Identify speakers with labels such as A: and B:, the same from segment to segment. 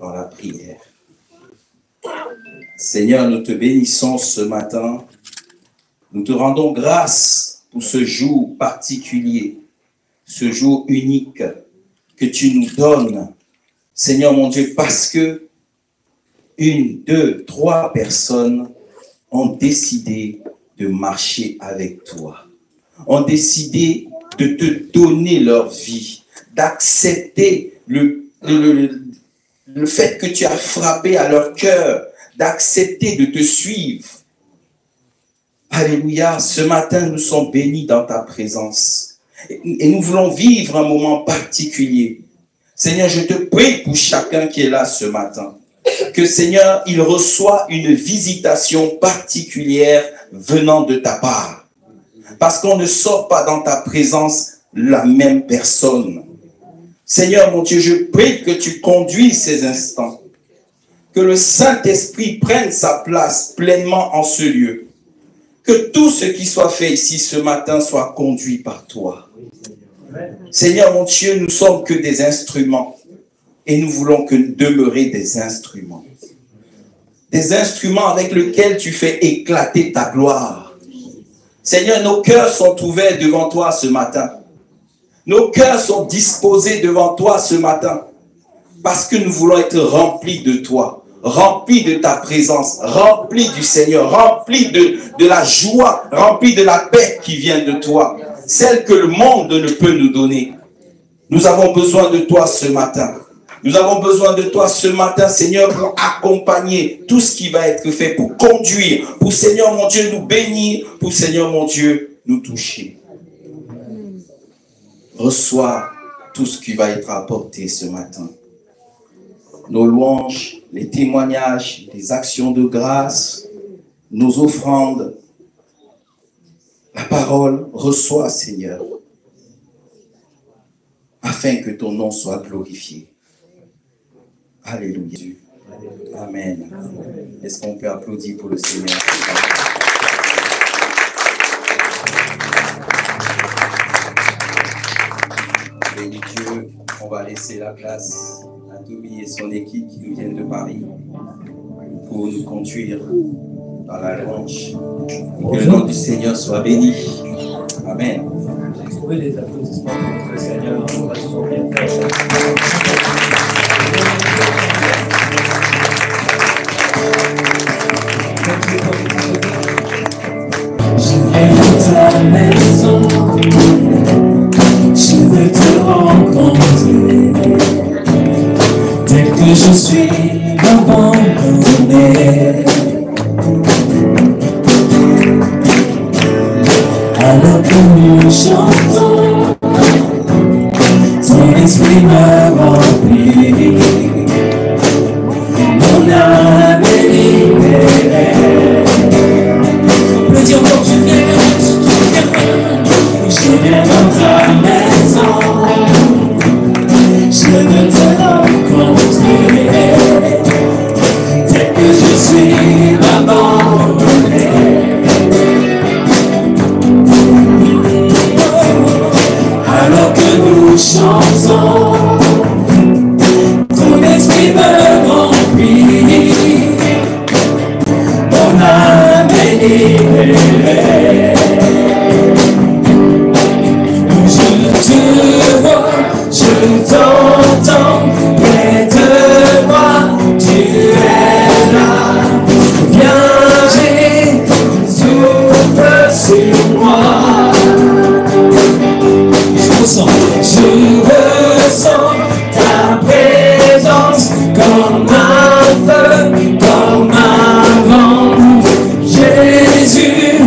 A: dans la prière. Seigneur, nous te bénissons ce matin. Nous te rendons grâce pour ce jour particulier, ce jour unique que tu nous donnes, Seigneur mon Dieu, parce que 1, 2, 3 personnes ont décidé de marcher avec toi, ont décidé de te donner leur vie, d'accepter le fait que tu as frappé à leur cœur, d'accepter de te suivre. Alléluia, ce matin nous sommes bénis dans ta présence et nous voulons vivre un moment particulier. Seigneur, je te prie pour chacun qui est là ce matin, que Seigneur, il reçoit une visitation particulière venant de ta part. Parce qu'on ne sort pas dans ta présence la même personne. Seigneur mon Dieu, je prie que tu conduises ces instants. Que le Saint-Esprit prenne sa place pleinement en ce lieu. Que tout ce qui soit fait ici ce matin soit conduit par toi. Seigneur mon Dieu, nous sommes que des instruments. Et nous voulons que demeurer des instruments. Des instruments avec lesquels tu fais éclater ta gloire. Seigneur, nos cœurs sont ouverts devant toi ce matin. Nos cœurs sont disposés devant toi ce matin. Parce que nous voulons être remplis de toi. Remplis de ta présence. Remplis du Seigneur. Remplis de la joie. Remplis de la paix qui vient de toi. Celle que le monde ne peut nous donner. Nous avons besoin de toi ce matin. Nous avons besoin de toi ce matin, Seigneur, pour accompagner tout ce qui va être fait, pour conduire, pour, Seigneur mon Dieu, nous bénir, pour, Seigneur mon Dieu, nous toucher. Reçois tout ce qui va être apporté ce matin. Nos louanges, les témoignages, les actions de grâce, nos offrandes, la parole, reçois, Seigneur, afin que ton nom soit glorifié. Alléluia. Amen. Est-ce qu'on peut applaudir pour le Seigneur? Béni Dieu, on va laisser la place à Toby et son équipe qui nous viennent de Paris pour nous conduire dans la louange. Et que le nom du Seigneur soit béni. Amen.
B: J'ai trouvé les applaudissements pour notre Seigneur. On va se bien faire.
C: Je vais dans ta maison, je veux te rencontrer, tel que je suis abandonné. Alors que nous chantons, ton esprit me remplit, mon âme est libérée. On peut dire quand je viens dans ta maison, je veux te rencontrer, tel que je suis abandonné. Alors que nous chantons, ton esprit me remplit, mon âme est libérée. Je te vois, je t'entends, près de moi, tu es là. Viens, Jésus, souffle sur moi. Je ressens ta présence comme un feu, comme un vent. Jésus,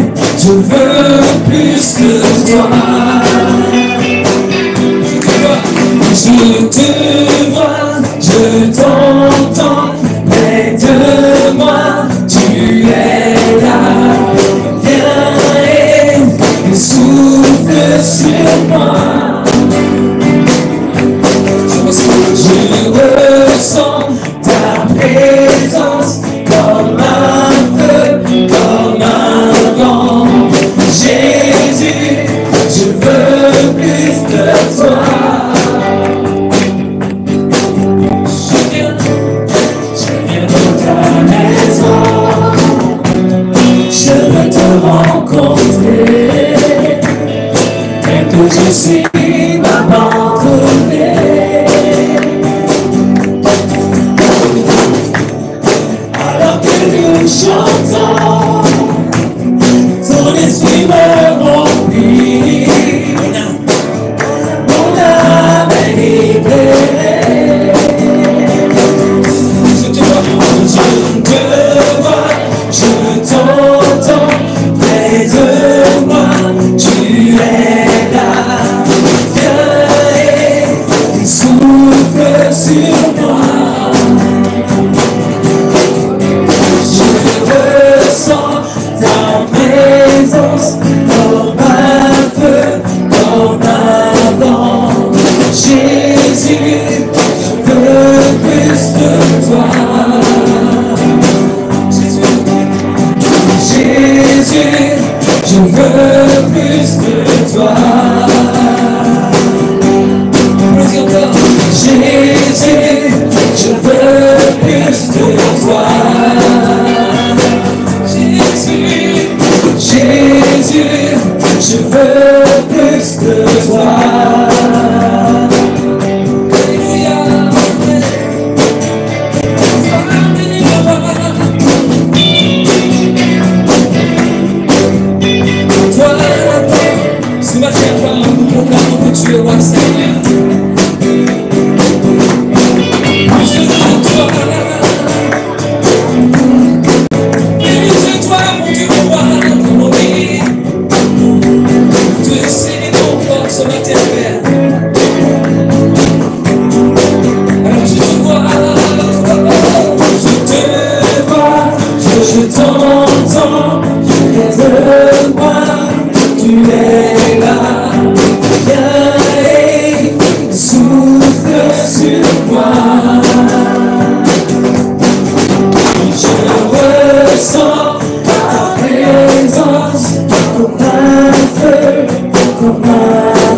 C: rencontré, tel que je suis m'abandonné. Alors que nous chantons, ton esprit me remplit, mon âme est libérée. Je te vois, je t'entends, près de moi, tu es là. Viens et souffle sur moi. Je ressens ta présence comme un feu, comme un vent. Jésus, je veux plus de toi. Jésus, je veux plus de toi. Jésus, je veux plus de toi. Jésus, Jésus, je veux plus de toi. Ce matin, nous proclamons que tu es roi, Seigneur. Plus de toi. Plus de toi, mon Dieu, roi, mon vie. Tu es saigné ton corps ce matin, Père. Alors je te vois, je t'entends, près de moi, tu es là. Viens et souffle sur moi. Je ressens ta présence comme un feu, comme un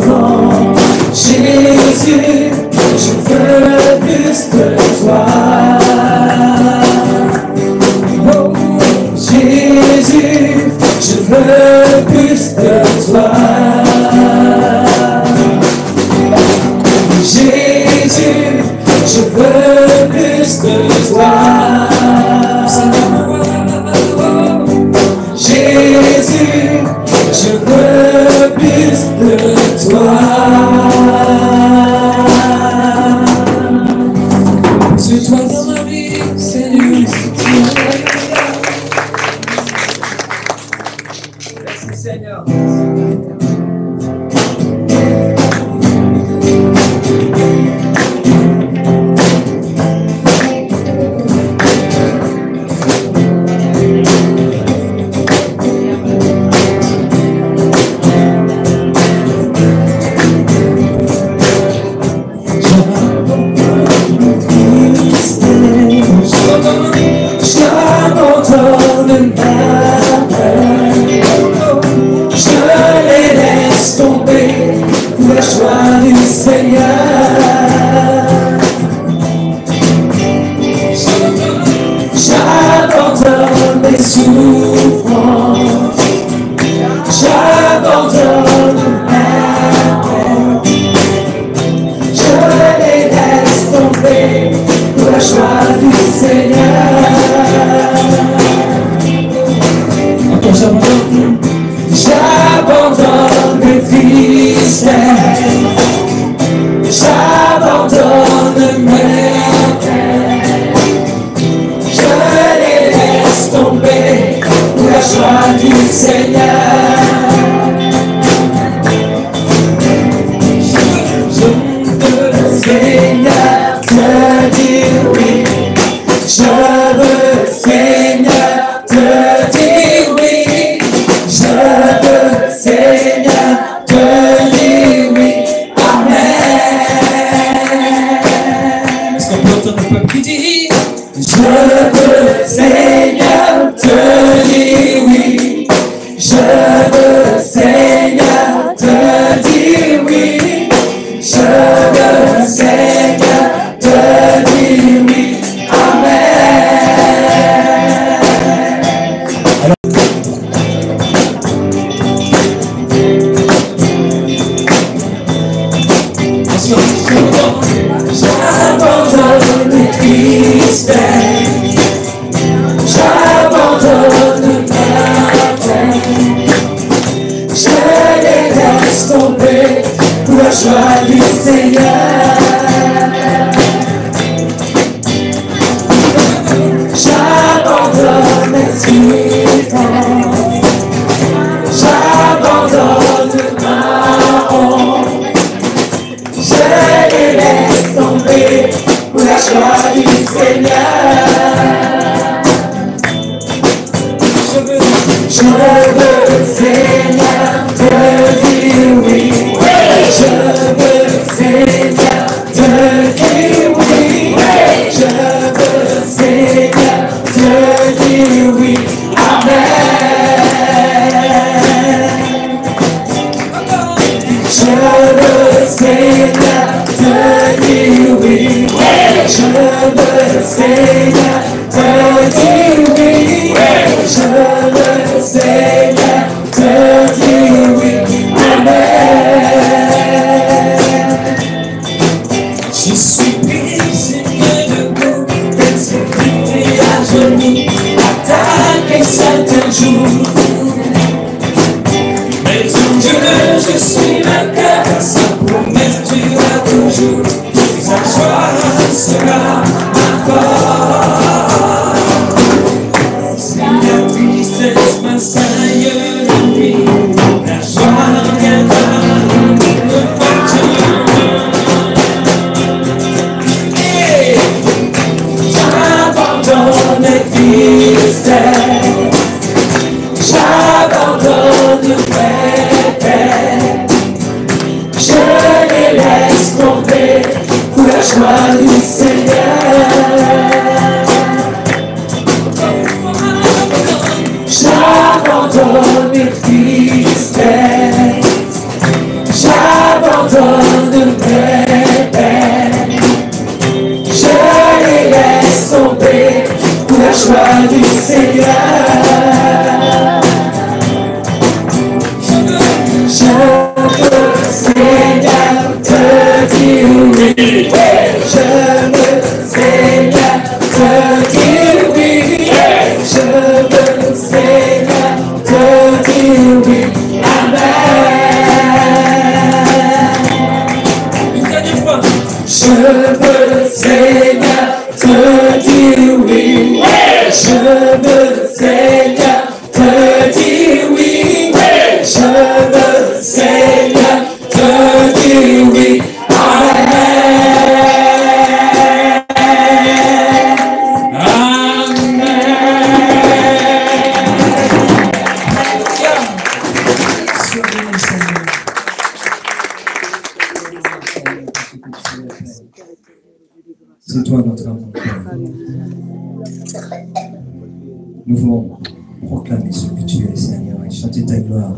C: vent. Jésus, je veux plus de toi. Oh, Jésus, je veux plus de toi. Jésus, je veux plus de toi. Jésus, je veux plus de toi. C'est toi dans ma vie, Seigneur, c'est toi.
B: Merci Seigneur.
C: J'abandonne ma peur, je les laisse tomber pour la joie du Seigneur. J'abandonne mes souffrances, j'abandonne ma peur, je les laisse tomber pour la joie du Seigneur. J'abandonne mes tristesses, j'abandonne mes peines, je les laisse tomber pour la joie du Seigneur. Je veux, Seigneur, te dire oui. Je veux, Seigneur, te dire oui. Je veux, Seigneur, te dire oui. Amen. Est-ce qu'on peut entendre le peuple qui dit? Je veux, Seigneur, te dire oui. Je veux, Seigneur, te dire oui. Je veux, Seigneur, te dire oui. Amen. Seigneur te dit oui. Je veux, Seigneur, te dire oui. Amen. Je suis prisonnier debout, persécuté à genoux, attaqué certains jours. Mais en Dieu, je suis vainqueur, sa promesse durera toujours, sa joie sera ma force. Si la tristesse m'assaille la nuit, la joie viendra me partir. J'abandonne les tristesses, j'abandonne mes peines, je les laisse tomber pour la joie du Seigneur. J'abandonne mes tristesses, j'abandonne mes peines, je les laisse tomber pour la joie du Seigneur. Je veux, Seigneur, te dire oui. Je veux, Seigneur, te dire oui. Je veux, Seigneur, te dire oui. Amen. Une dernière fois. Je veux, Seigneur, te dire oui. Je veux, Seigneur, te dire oui. Je veux, Seigneur, te dire oui. Amen.
D: C'est toi notre amour. Nous voulons proclamer ce que tu es, Seigneur, et chanter ta gloire.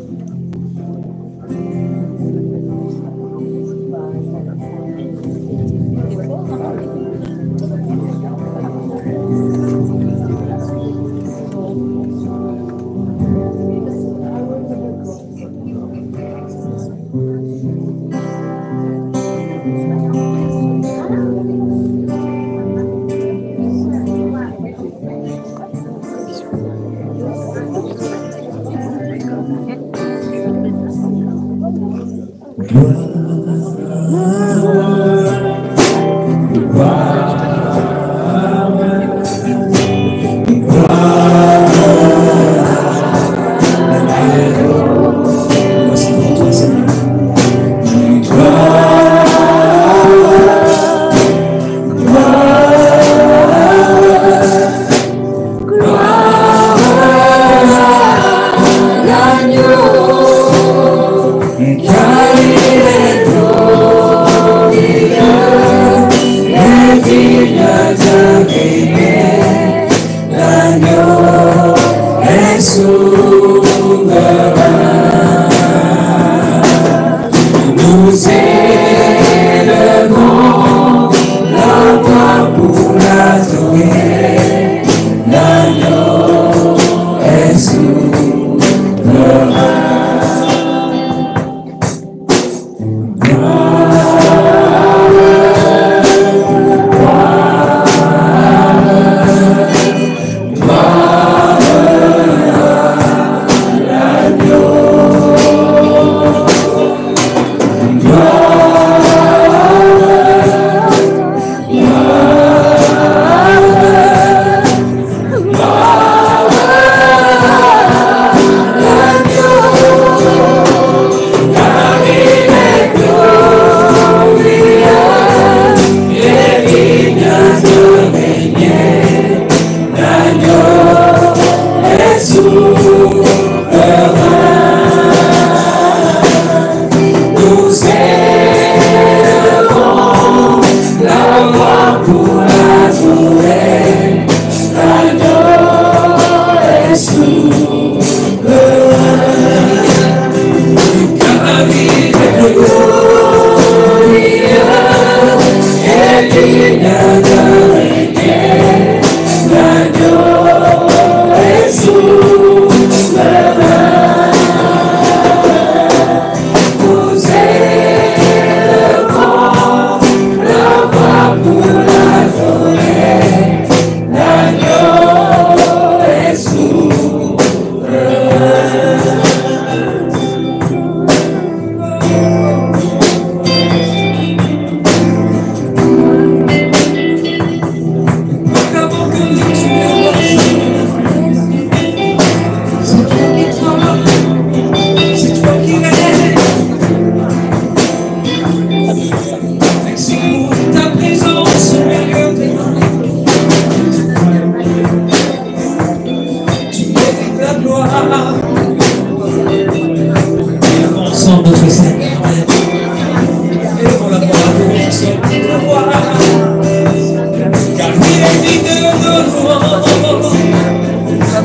C: louange.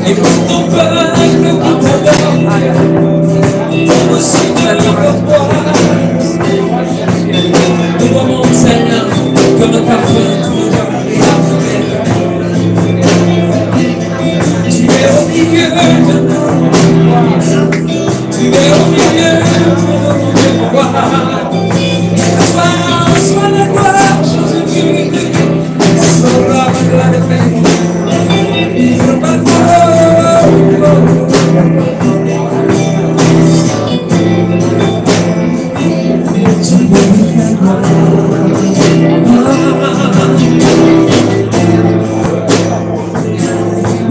C: Et pour ton peuple qui t'adore, aussi de l'envoi. Nous voyons, Seigneur, comme un parfum. Tu es au milieu de nous. Tu es au milieu de moi. Sois la gloire, Jésus-Christ. Sois la gloire de la défaite.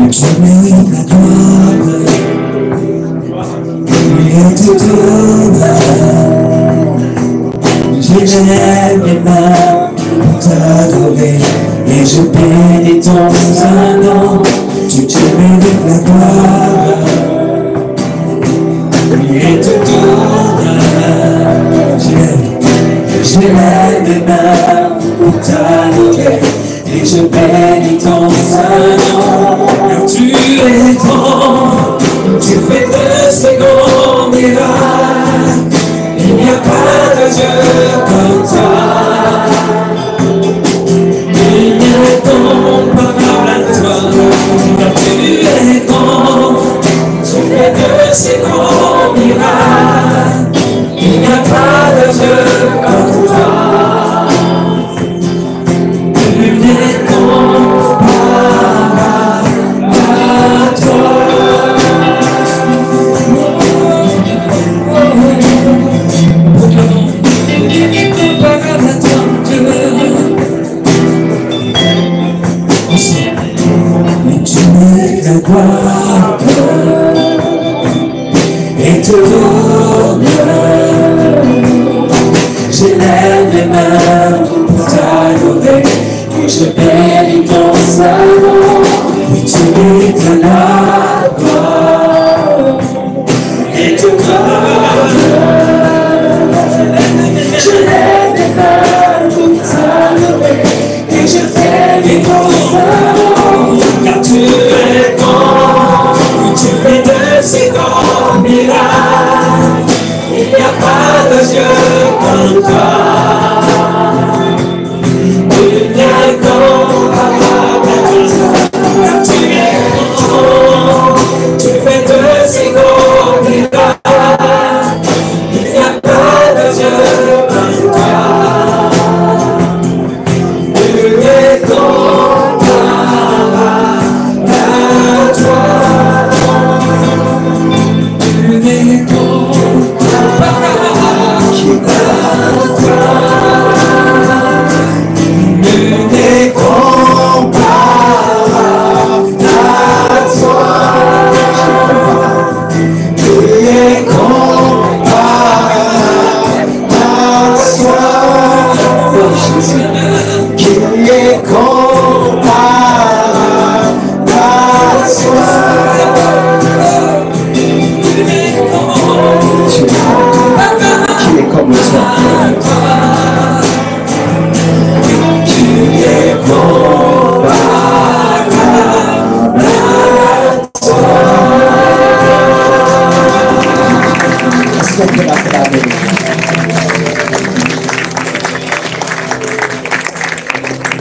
C: Tu mérites la gloire, et tout je lève les mains pour t'adorer, et je bénis ton saint nom. Tu mérites la gloire, et tout je lève les mains pour t'adorer, et je bénis ton saint nom. Tu es grand, tu fais de ces grands miracles. Il n'y a pas de Dieu comme toi. Il n'y a comparable à toi. Car tu es grand, tu fais de ces grands miracles. Il n'y a pas de Dieu comme toi. Il est comparable à toi. La gloire et tout l'honneur. J'élève les mains pour t'adorer et je bénis ton saint nom. Et tu mérites la gloire et tout l'honneur. J'élève les mains pour t'adorer et je bénis ton saint nom. Car tu es grand, tu fais de ces grands miracles. Il n'y a pas de Dieu comme toi. Il est comparable à toi. Car tu es grand, tu fais de ces grands miracles. Il n'y a pas de Dieu comme toi. Il est comparable à toi. Il est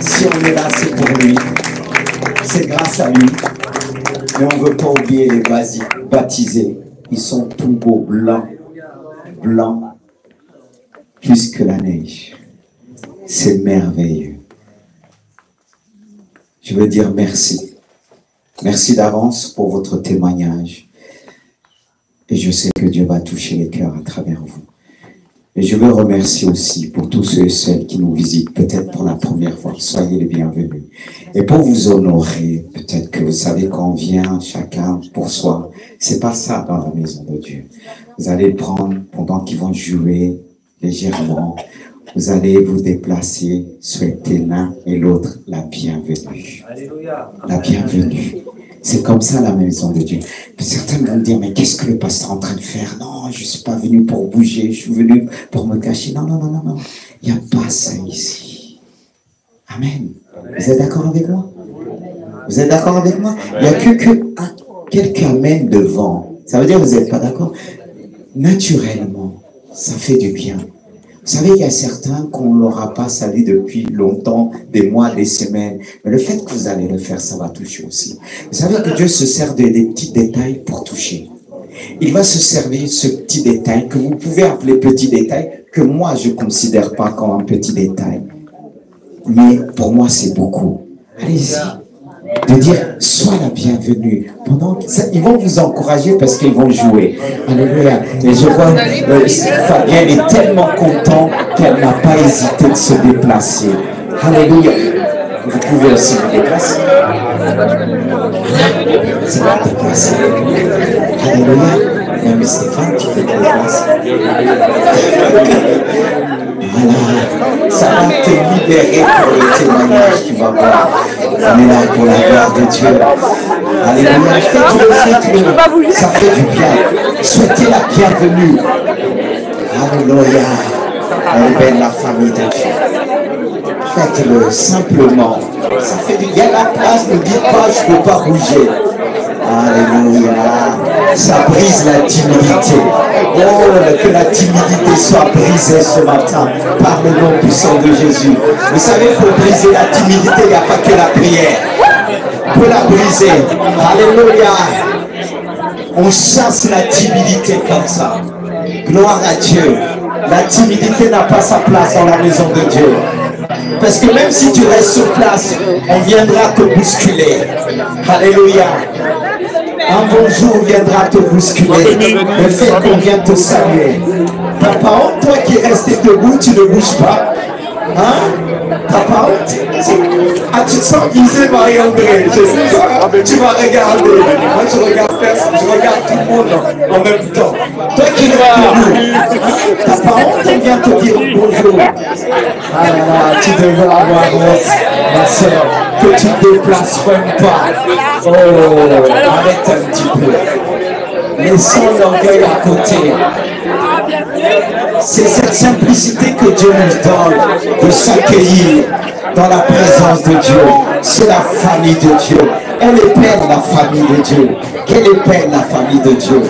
E: Si on est là, c'est pour lui. C'est grâce à lui. Mais on ne veut pas oublier les baptisés. Ils sont tout beaux, blancs, plus que la neige. C'est merveilleux. Je veux dire merci. Merci d'avance pour votre témoignage. Et je sais que Dieu va toucher les cœurs à travers vous. Et je veux remercier aussi pour tous ceux et celles qui nous visitent, peut-être pour la première fois. Soyez les bienvenus. Et pour vous honorer, peut-être que vous savez qu'on vient chacun pour soi. C'est pas ça dans la maison de Dieu. Vous allez le prendre pendant qu'ils vont jouer légèrement. Vous allez vous déplacer, souhaiter l'un et l'autre la bienvenue.
B: Alléluia.
E: La bienvenue. C'est comme ça la maison de Dieu. Certains vont me dire, mais qu'est-ce que le pasteur est en train de faire? Non, je ne suis pas venu pour bouger, je suis venu pour me cacher. Non, non, non, non, non. Il n'y a pas ça ici. Amen. Vous êtes d'accord avec moi? Vous êtes d'accord avec moi? Il n'y a que quelqu'un amène devant. Ça veut dire que vous n'êtes pas d'accord? Naturellement, ça fait du bien. Vous savez, il y a certains qu'on ne l'aura pas salué depuis longtemps, des mois, des semaines. Mais le fait que vous allez le faire, ça va toucher aussi. Vous savez que Dieu se sert des petits détails pour toucher. Il va se servir ce petit détail que vous pouvez appeler petit détail, que moi je ne considère pas comme un petit détail. Mais pour moi, c'est beaucoup. Allez-y. De dire, sois la bienvenue. Pendant ça, ils vont vous encourager parce qu'ils vont jouer. Alléluia. Et je vois, Fabienne est tellement contente qu'elle n'a pas hésité de se déplacer. Alléluia. Vous pouvez aussi vous déplacer. C'est pas déplacer. Alléluia. Même Stéphane, tu peux te déplacer. Voilà. Ça va te libérer pour le témoignage que tu vas voir. On est là pour la gloire de Dieu. Alléluia. Faites-le. Ça fait du bien. Souhaitez la bienvenue. Alléluia. Elle est belle la famille de Dieu. Faites-le simplement. Ça fait du bien. La place, ne dites pas, je ne peux pas bouger. Alléluia. Ça brise la timidité. Oh, que la timidité soit brisée ce matin par le nom puissant de Jésus. Vous savez, pour briser la timidité, il n'y a pas que la prière. Pour la briser, alléluia, on chasse la timidité comme ça. Gloire à Dieu. La timidité n'a pas sa place dans la maison de Dieu. Parce que même si tu restes sur place, on viendra te bousculer. Alléluia. Un bonjour viendra te bousculer. Le fait qu'on vient te saluer. T'as pas honte, toi qui es resté debout, tu ne bouges pas. Hein? T'as pas honte? Ah, tu te sens visé, Marie-André. Je sais pas. Tu vas regarder. Moi, je regarde tout le monde en même temps. Toi qui es debout, t'as pas honte, on vient te dire bonjour. Ah là là, tu devrais avoir honte, ma soeur, que tu te déplaces même pas. Oh, arrête un petit peu. Laissons l'orgueil à côté. C'est cette simplicité que Dieu nous donne de s'accueillir dans la présence de Dieu. C'est la famille de Dieu. Elle est belle, la famille de Dieu. Quelle est belle, la famille de Dieu.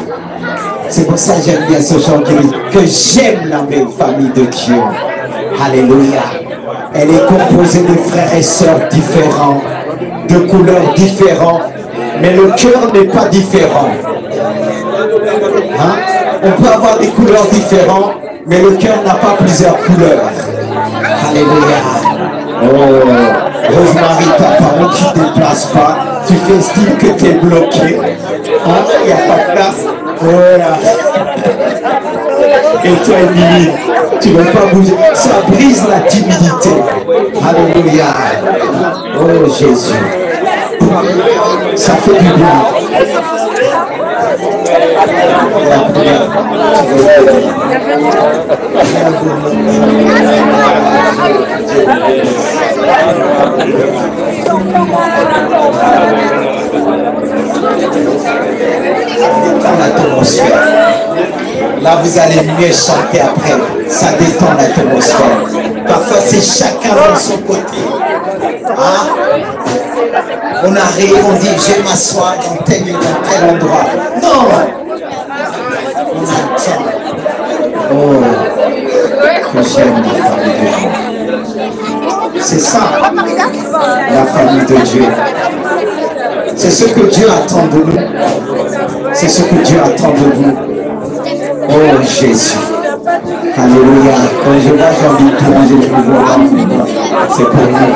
E: C'est pour ça que j'aime bien ce chant qui dit que j'aime la belle famille de Dieu. Alléluia. Elle est composée de frères et sœurs différents, de couleurs différentes, mais le cœur n'est pas différent. Hein? On peut avoir des couleurs différentes, mais le cœur n'a pas plusieurs couleurs. Alléluia. Oh, Rosemary, ta parole, tu ne te déplaces pas. Tu fais style que tu es bloqué. Hein? Il n'y a pas de place. Voilà. Et toi, Émilie, tu ne veux pas bouger. Ça brise la timidité. Alléluia. Oh, Jésus. Ça fait du bien. Dans l'atmosphère. Là, vous allez mieux chanter après. Ça détend l'atmosphère. Parfois, c'est chacun dans son côté. Hein? On arrive, on dit, je vais m'asseoir dans tel endroit. Non! On attend. Oh, que j'aime la famille de Dieu. C'est ça, la famille de Dieu. C'est ce que Dieu attend de nous. C'est ce que Dieu attend de vous. Oh Jésus. Alléluia. Quand je vois j'ai envie de manger le pouvoir, c'est pour nous.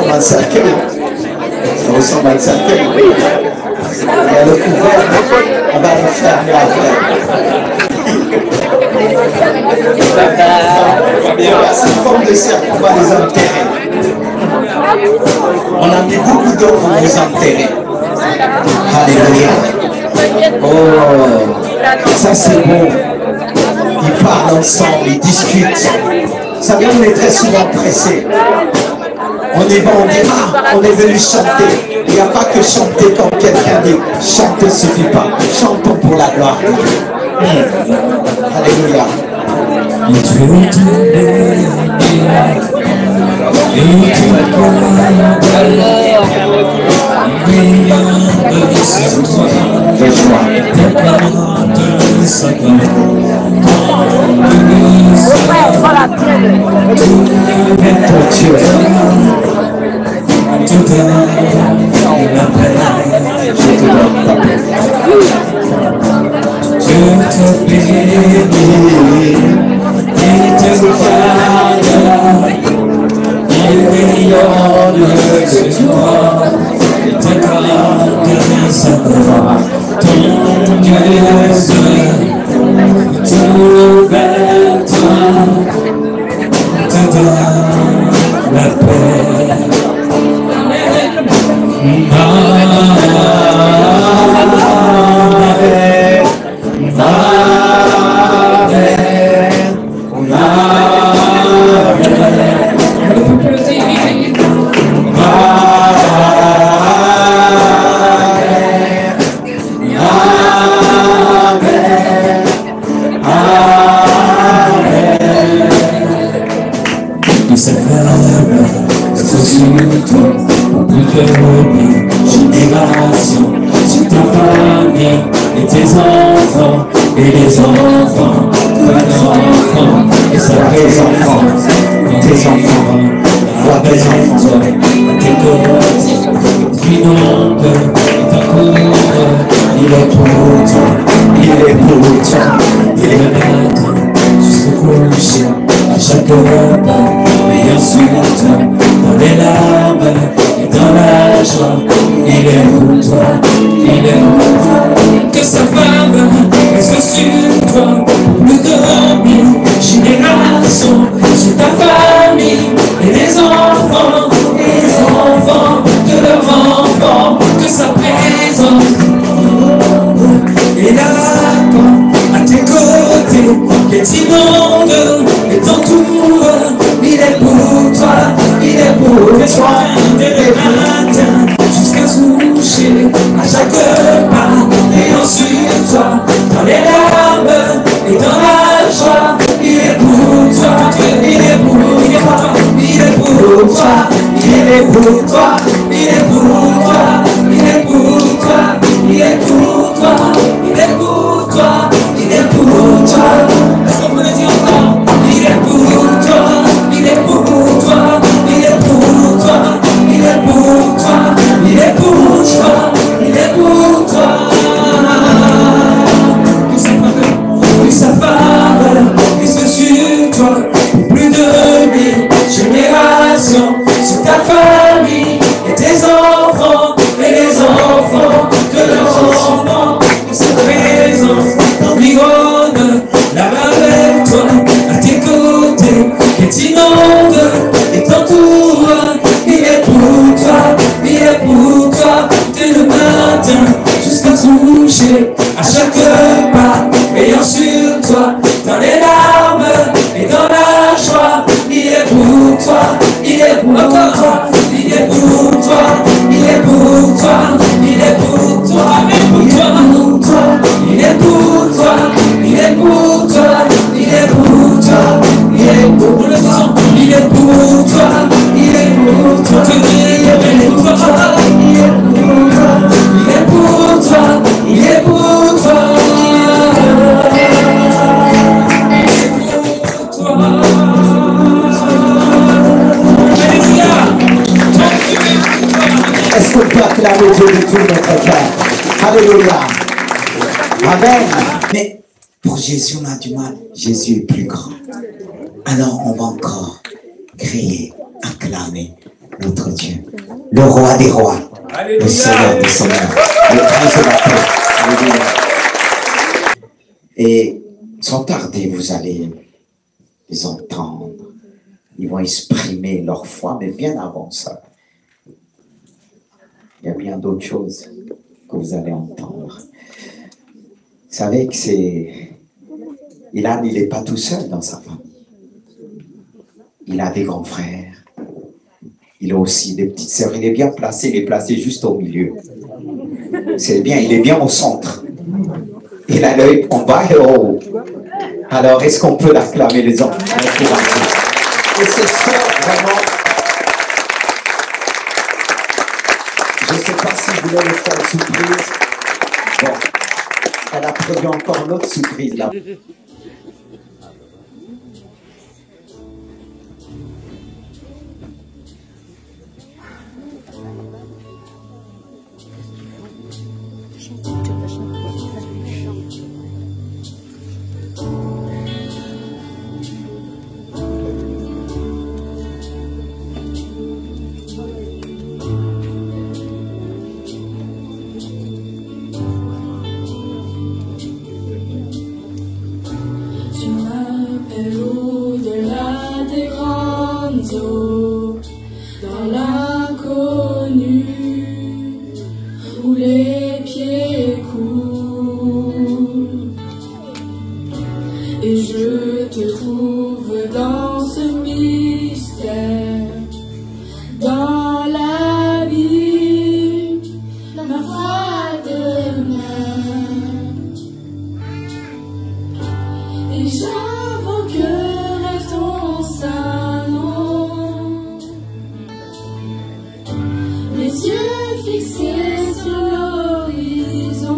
E: On va cercle. Ça ressemble à un cercle. Il y a le couvert. On va le fermer après. C'est une forme de cercle. On va les enterrer. On a mis beaucoup d'eau pour vous enterrer. Alléluia. Oh, ça c'est beau. Ils parlent ensemble, ils discutent. Vous savez, on est très souvent pressés. On est bon, on dit, ah, on est venu chanter. Il n'y a pas que chanter comme quelqu'un dit. Chanter ne suffit pas. Chantons pour la gloire de Dieu. Alléluia. Mais pour Jésus, on a du mal. Jésus est plus grand. Alors on va encore crier, acclamer notre Dieu, le roi des rois, le Seigneur des seigneurs, le prince de la paix. Alléluia. Et sans tarder, vous allez les entendre. Ils vont exprimer leur foi, mais bien avant ça, il y a bien d'autres choses que vous allez entendre. Vous savez que Ilan, il n'est pas tout seul dans sa famille. Il a des grands frères. Il a aussi des petites sœurs. Il est bien placé, il est placé juste au milieu. C'est bien, il est bien au centre. Il a l'œil en bas et en haut. Alors, est-ce qu'on peut l'acclamer, les hommes? Et c'est ça, vraiment, voulait le faire surprise. Bon, elle a prévu encore une autre surprise là.
F: Dans l'inconnu, où les pieds coulent, et je te trouve dans ce mystère, dans l'abîme, ma foi demeure, et j'invoquerai ton saint nom. Les yeux fixés sur l'horizon,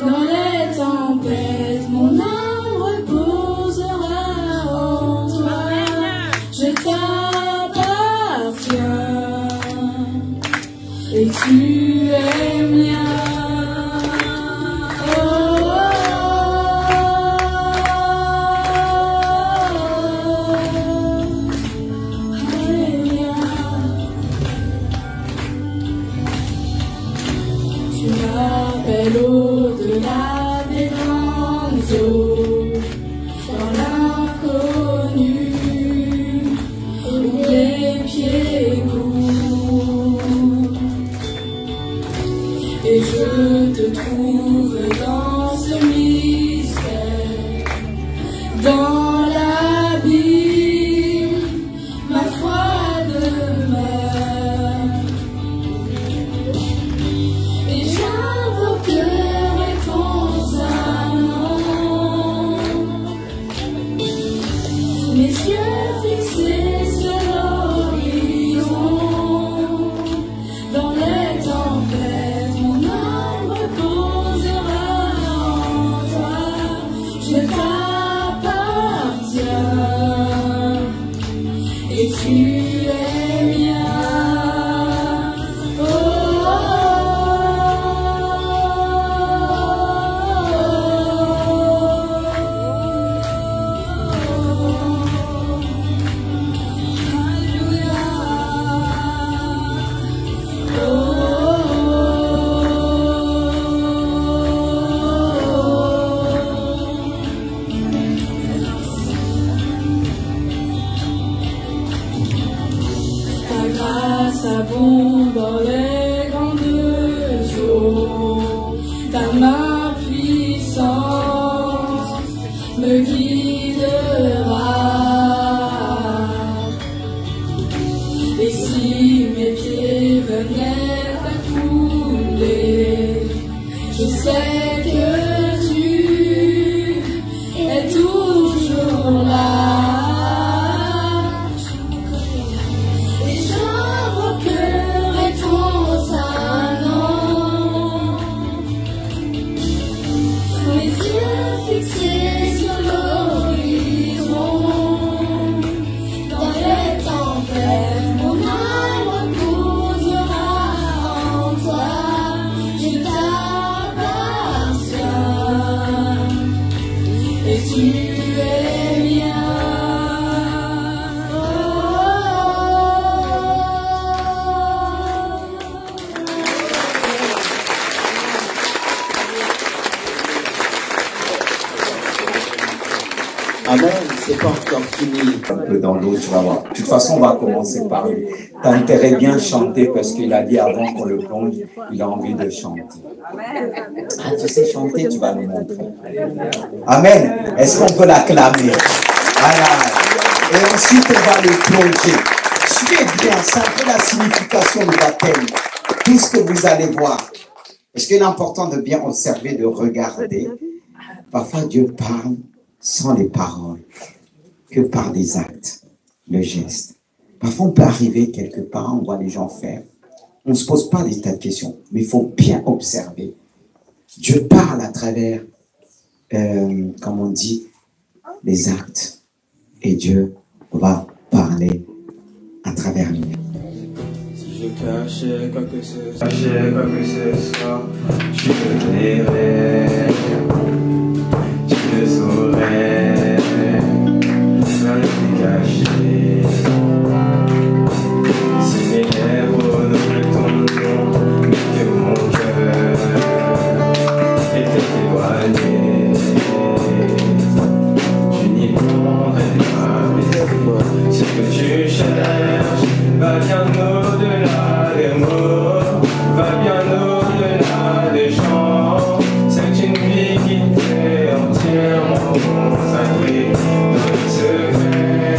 F: dans les tempêtes, mon âme reposera en toi. Je t'appartiens et tu es mien. Au-delà des grandes eaux, dans l'inconnu, où les pieds coulent, et je te trouve dans ce mystère, dans l'abîme, ma foi demeure, et j'invoquerai ton saint nom. Mes yeux fixés sur l'horizon, dans les tempêtes, mon âme reposera en toi. Je t'appartiens et tu es mien. Abonde dans les grandes eaux, ta main puissante me guidera. Et si mes pieds venaient à couler, je sais que tu es toujours là. Tu es mien.
E: Amen, c'est pas encore fini. Un peu dans l'eau, tu vas voir. De toute façon, on va commencer par lui. T'as intérêt bien chanter parce qu'il a dit avant qu'on le plonge, il a envie de chanter. Ah, tu sais chanter, tu vas nous montrer. Amen. Est-ce qu'on peut l'acclamer? Voilà. Et ensuite, on va le plonger. Suivez bien, c'est un peu la signification du baptême. Tout ce que vous allez voir. Est-ce qu'il est important de bien observer, de regarder? Parfois, Dieu parle sans les paroles, que par des actes, le geste. Parfois, on peut arriver quelque part, on voit les gens faire. on ne se pose pas des tas de questions, mais il faut bien observer. Dieu parle à travers, comme on dit, les actes. Et Dieu va parler à travers lui.
G: Si je cachais quoi que ce soit, tu le verrais, tu le saurais, rien n'est caché. Si mes lèvres ne plus ton nom, mais que mon cœur était éloigné, tu n'y prendrais pas mes ce que tu cherches va bien au-delà des mots, va bien au-delà des chants. C'est une vie qui t'est entièrement consacrée dans le secret.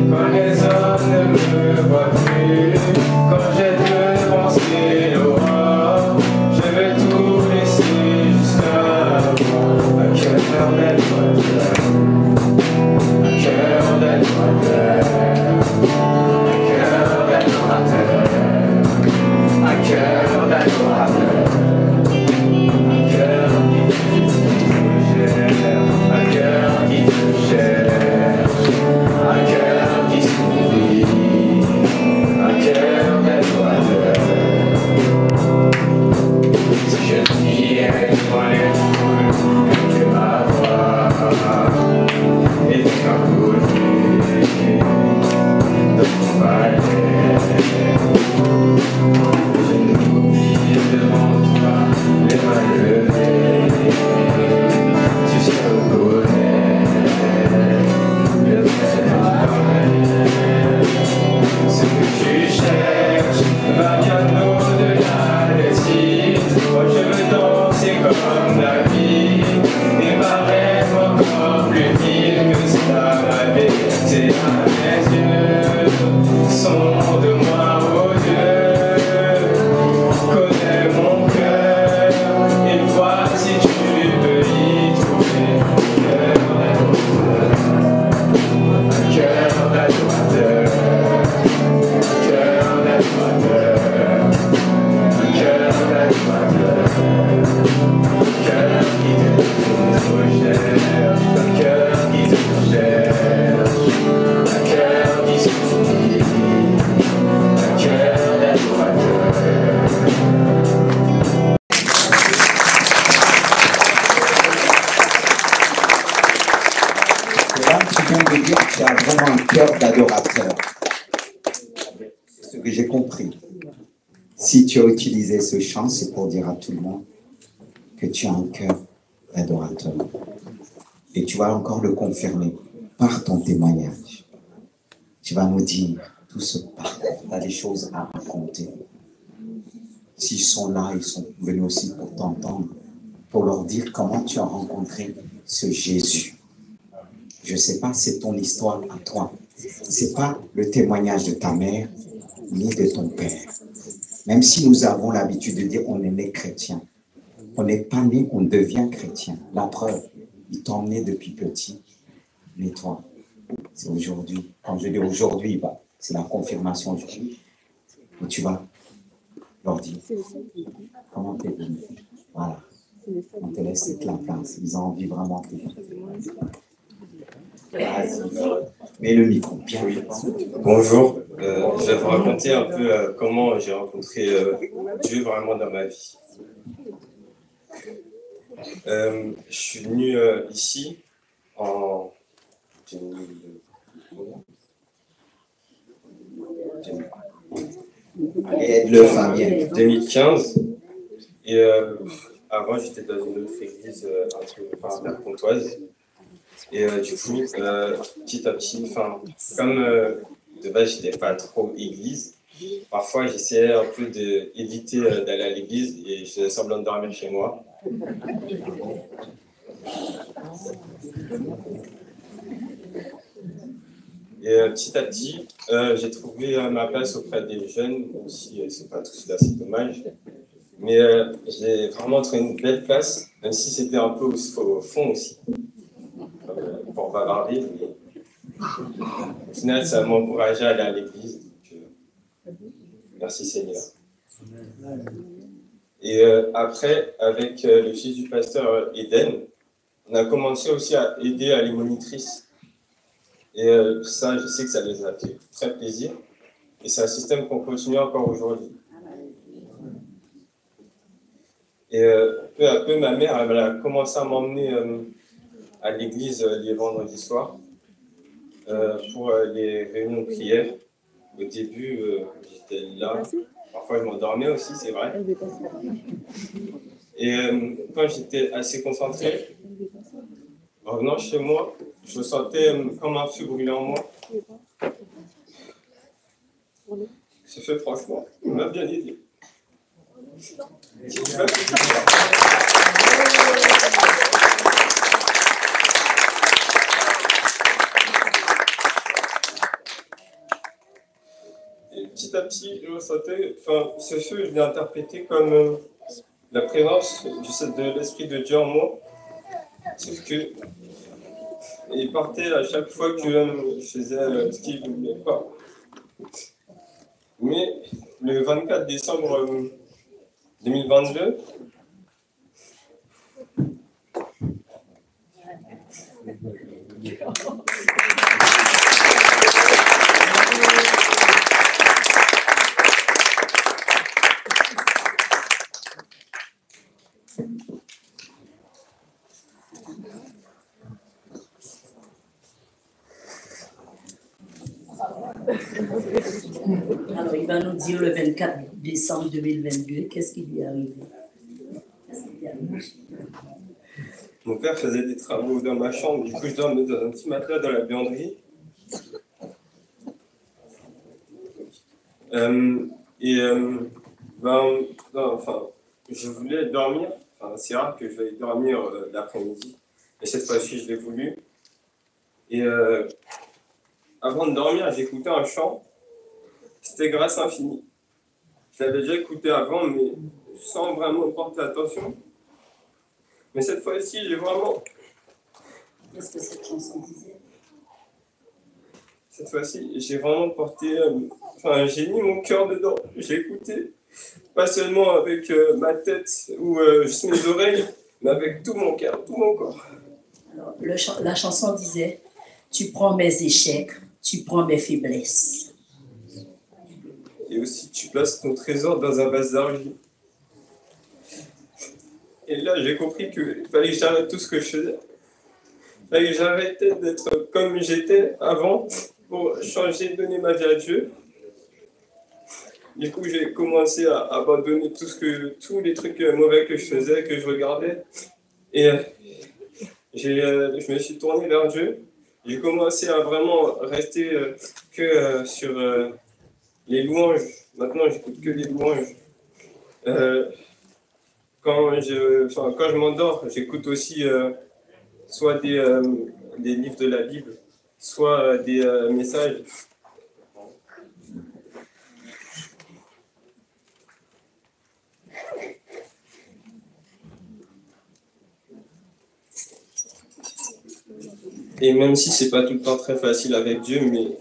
G: Quand les hommes ne me voient plus, quand j'ai devancé l'aurore, je vais tout laisser jusqu'à avant. Un cœur d'adorateur, un cœur d'adorateur, un cœur d'adorateur, un cœur d'adorateur, un cœur qui te gère, un cœur qui te cherche, un cœur qui s'oublie, un cœur d'adorateur. Si je priais dans les foules, et que ma voix est inconnue de ton palais, je m'oublie devant toi, les mains levées, tu sais reconnaître le vrai. Ce que tu cherches va bien au-delà des titres. Moi je veux danser comme la vie et ma rêve encore plus vite que cela m'avait. C'est à mes yeux, sont de moi, oh Dieu. Connais mon cœur et vois si tu peux y trouver un cœur d'adorateur, un cœur d'adorateur, un cœur d'adorateur, un cœur qui te cherche, un cœur qui te cherche, un cœur qui s'oublie, un cœur d'adorateur.
E: Et là, tu viens de dire que tu as vraiment un cœur d'adorateur. C'est ce que j'ai compris. Si tu as utilisé ce chant, c'est pour dire à tout le monde que tu as un cœur d'adorateur. Et tu vas encore le confirmer par ton témoignage. Tu vas nous dire tout ce parcours. Tu as des choses à raconter. S'ils sont là, ils sont venus aussi pour t'entendre, pour leur dire comment tu as rencontré ce Jésus. Je ne sais pas, c'est ton histoire à toi. Ce n'est pas le témoignage de ta mère ni de ton père. Même si nous avons l'habitude de dire on est né chrétien. On n'est pas né, on devient chrétien. La preuve, ils t'ont emmené depuis petit. Mais toi, c'est aujourd'hui. Quand je dis aujourd'hui, bah, c'est la confirmation aujourd'hui. Et tu vas leur dire comment tu es venu. Voilà. On te laisse toute la place. Ils ont envie vraiment de te dire. Mets le micro, bien.
G: Oui. Bonjour, je vais vous raconter un peu comment j'ai rencontré Dieu vraiment dans ma vie. Je suis venu ici en 2015 et avant j'étais dans une autre église un peu à Pontoise. Et du coup, petit à petit, comme de base, je n'étais pas trop église, parfois j'essayais un peu d'éviter d'aller à l'église et je faisais semblant de dormir chez moi. Et petit à petit, j'ai trouvé ma place auprès des jeunes, même si ce n'est pas tous là, c'est dommage. Mais j'ai vraiment trouvé une belle place, même si c'était un peu au fond aussi. Pour bavarder, mais au final, ça m'a encouragé à aller à l'église. Merci Seigneur.
H: Et après, avec le fils du pasteur Eden, on a commencé aussi à aider à les monitrices. Et ça, je sais que ça les a fait très plaisir. Et c'est un système qu'on continue encore aujourd'hui. Et peu à peu, ma mère, elle a commencé à m'emmener à l'église les vendredis soirs pour les réunions de prière. Au début, j'étais là. Parfois, je m'endormais aussi, c'est vrai. Et quand j'étais assez concentré, revenant chez moi, je sentais comme un feu brûler en moi. Ce feu, franchement, il m'a bien aidé. Et petit à petit, je ressentais, ce feu, je l'ai interprété comme la présence de l'Esprit de Dieu en moi. Sauf que il partait à chaque fois que je faisais ce qu'il ne voulait pas. Mais le 24 décembre 2022,
I: alors il va nous dire le 24 décembre 2022, qu'est-ce qui lui est arrivé?
H: Mon père faisait des travaux dans ma chambre, du coup je dormais dans un petit matelas dans la buanderie. Je voulais dormir, c'est rare que je veuille dormir l'après-midi, mais cette fois-ci je l'ai voulu. Et avant de dormir, j'écoutais un chant, c'était Grâce infinie. Je l'avais déjà écouté avant, mais sans vraiment porter attention. Mais cette fois-ci, j'ai vraiment...
I: Qu'est-ce que cette chanson disait?
H: Cette fois-ci, j'ai vraiment porté... j'ai mis mon cœur dedans. J'ai écouté, pas seulement avec ma tête ou juste mes oreilles, mais avec tout mon cœur, tout mon corps.
I: Alors, la chanson disait « Tu prends mes échecs, tu prends mes faiblesses. »
H: Et aussi, tu places ton trésor dans un vase d'argile. Et là, j'ai compris qu'il fallait que j'arrête tout ce que je faisais. Il fallait que j'arrêtais d'être comme j'étais avant pour changer, donner ma vie à Dieu. Du coup, j'ai commencé à abandonner tous les trucs mauvais que je faisais, que je regardais. Et je me suis tourné vers Dieu. J'ai commencé à vraiment rester que sur les louanges. Maintenant, j'écoute que les louanges. Quand je m'endors, j'écoute aussi soit des livres de la Bible, soit des messages. Et même si c'est pas tout le temps très facile avec Dieu, mais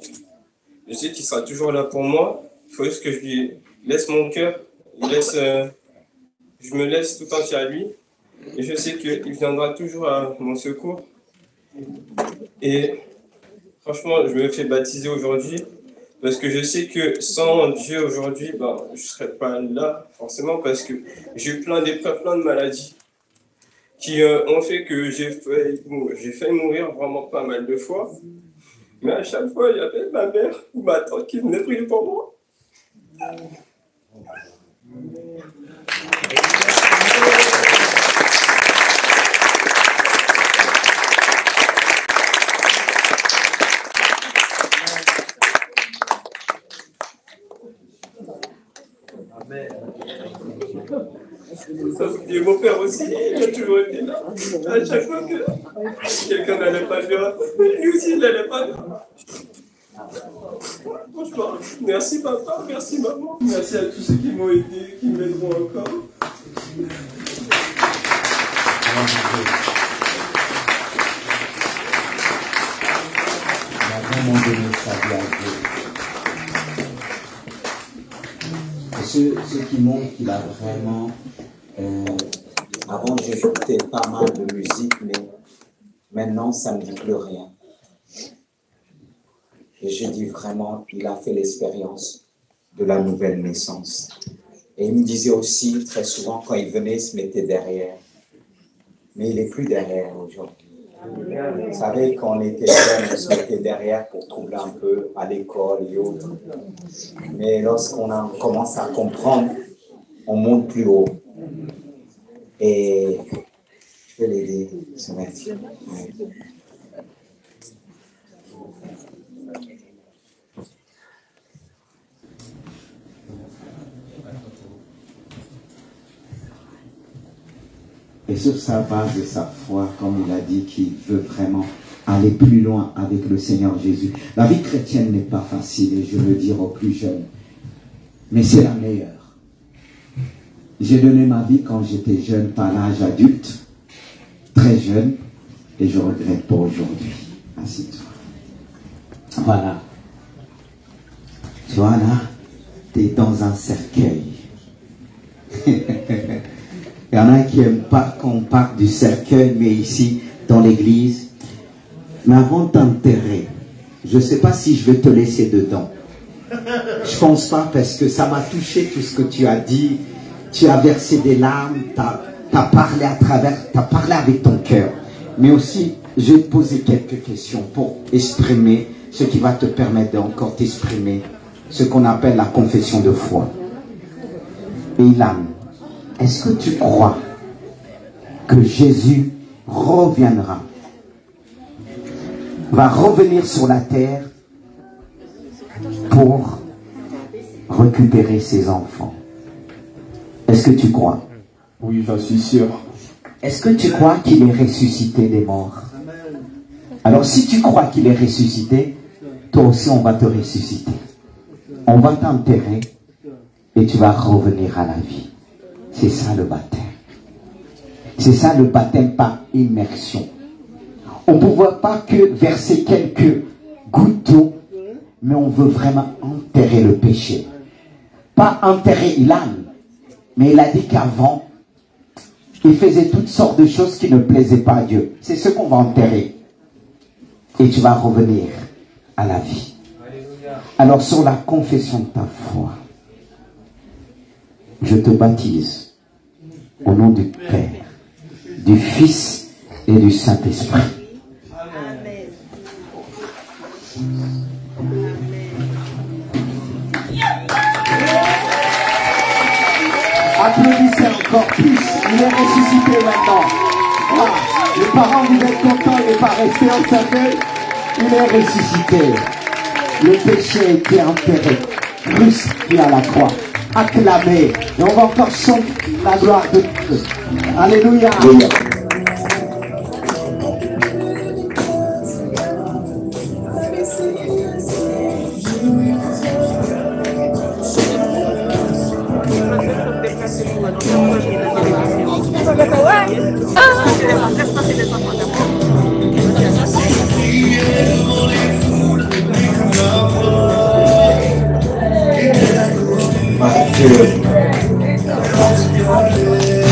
H: je sais qu'il sera toujours là pour moi. Il faut juste que je lui laisse mon cœur, je me laisse tout entier à lui. Et je sais qu'il viendra toujours à mon secours. Et franchement, je me fais baptiser aujourd'hui parce que je sais que sans Dieu aujourd'hui, je ne serais pas là forcément parce que j'ai eu plein d'épreuves, plein de maladies qui ont fait que j'ai failli mourir vraiment pas mal de fois. Mais à chaque fois, il y avait ma mère ou ma tante qui venait prier pour moi. Et mon père aussi, il a toujours été là. À chaque fois que quelqu'un n'allait pas bien, lui aussi il n'allait pas bien. Franchement, merci papa, merci maman, merci à tous ceux qui m'ont aidé, qui m'aideront encore.
E: On a vraiment donné sa vie à Dieu. ce qui montre qu'il a vraiment... avant, j'écoutais pas mal de musique, mais maintenant, ça ne me dit plus rien. Et je dis vraiment, il a fait l'expérience de la nouvelle naissance. Et il me disait aussi, très souvent, quand il venait, il se mettait derrière. Mais il n'est plus derrière aujourd'hui. Vous savez, quand on était jeune, on se mettait derrière pour troubler un peu à l'école et autres. Mais lorsqu'on commence à comprendre, on monte plus haut. Et je vais l'aider, se mettre. Ouais.
J: Et sur sa base de sa foi, comme il a dit, qu'il veut vraiment aller plus loin avec le Seigneur Jésus. La vie chrétienne n'est pas facile, et je veux dire aux plus jeunes, mais c'est la meilleure. J'ai donné ma vie quand j'étais jeune, pas à l'âge adulte, très jeune, et je regrette pas aujourd'hui. Assieds-toi. Voilà. Tu vois là, tu es dans un cercueil. Il y en a qui n'aiment pas qu'on parle du cercueil, mais ici, dans l'église. Mais avant de t'enterrer, je ne sais pas si je vais te laisser dedans. Je ne pense pas, parce que ça m'a touché tout ce que tu as dit. Tu as versé des larmes, tu as parlé à travers, tu as parlé avec ton cœur. Mais aussi, je vais te poser quelques questions pour exprimer ce qui va te permettre d'encore t'exprimer, ce qu'on appelle la confession de foi. Et Ilan, est-ce que tu crois que Jésus reviendra, va revenir sur la terre pour récupérer ses enfants? Est-ce que tu crois?
K: Oui, j'en suis sûr.
J: Est-ce que tu crois qu'il est ressuscité des morts? Alors si tu crois qu'il est ressuscité, toi aussi on va te ressusciter. On va t'enterrer et tu vas revenir à la vie. C'est ça le baptême. C'est ça le baptême par immersion. On ne peut pas que verser quelques gouttes d'eau, mais on veut vraiment enterrer le péché. Pas enterrer Ilan, mais il a dit qu'avant, il faisait toutes sortes de choses qui ne plaisaient pas à Dieu. C'est ce qu'on va enterrer. Et tu vas revenir à la vie. Alors sur la confession de ta foi, je te baptise au nom du Père, du Fils et du Saint-Esprit.
F: Amen.
J: Applaudissez encore plus. Il est ressuscité maintenant. Voilà. Les parents, vous êtes contents, il n'est pas resté en cercueil. Il est ressuscité. Le péché a été enterré, crucifié à la croix. Acclamé. Et on va encore chanter la gloire de Dieu. Alléluia. Alléluia.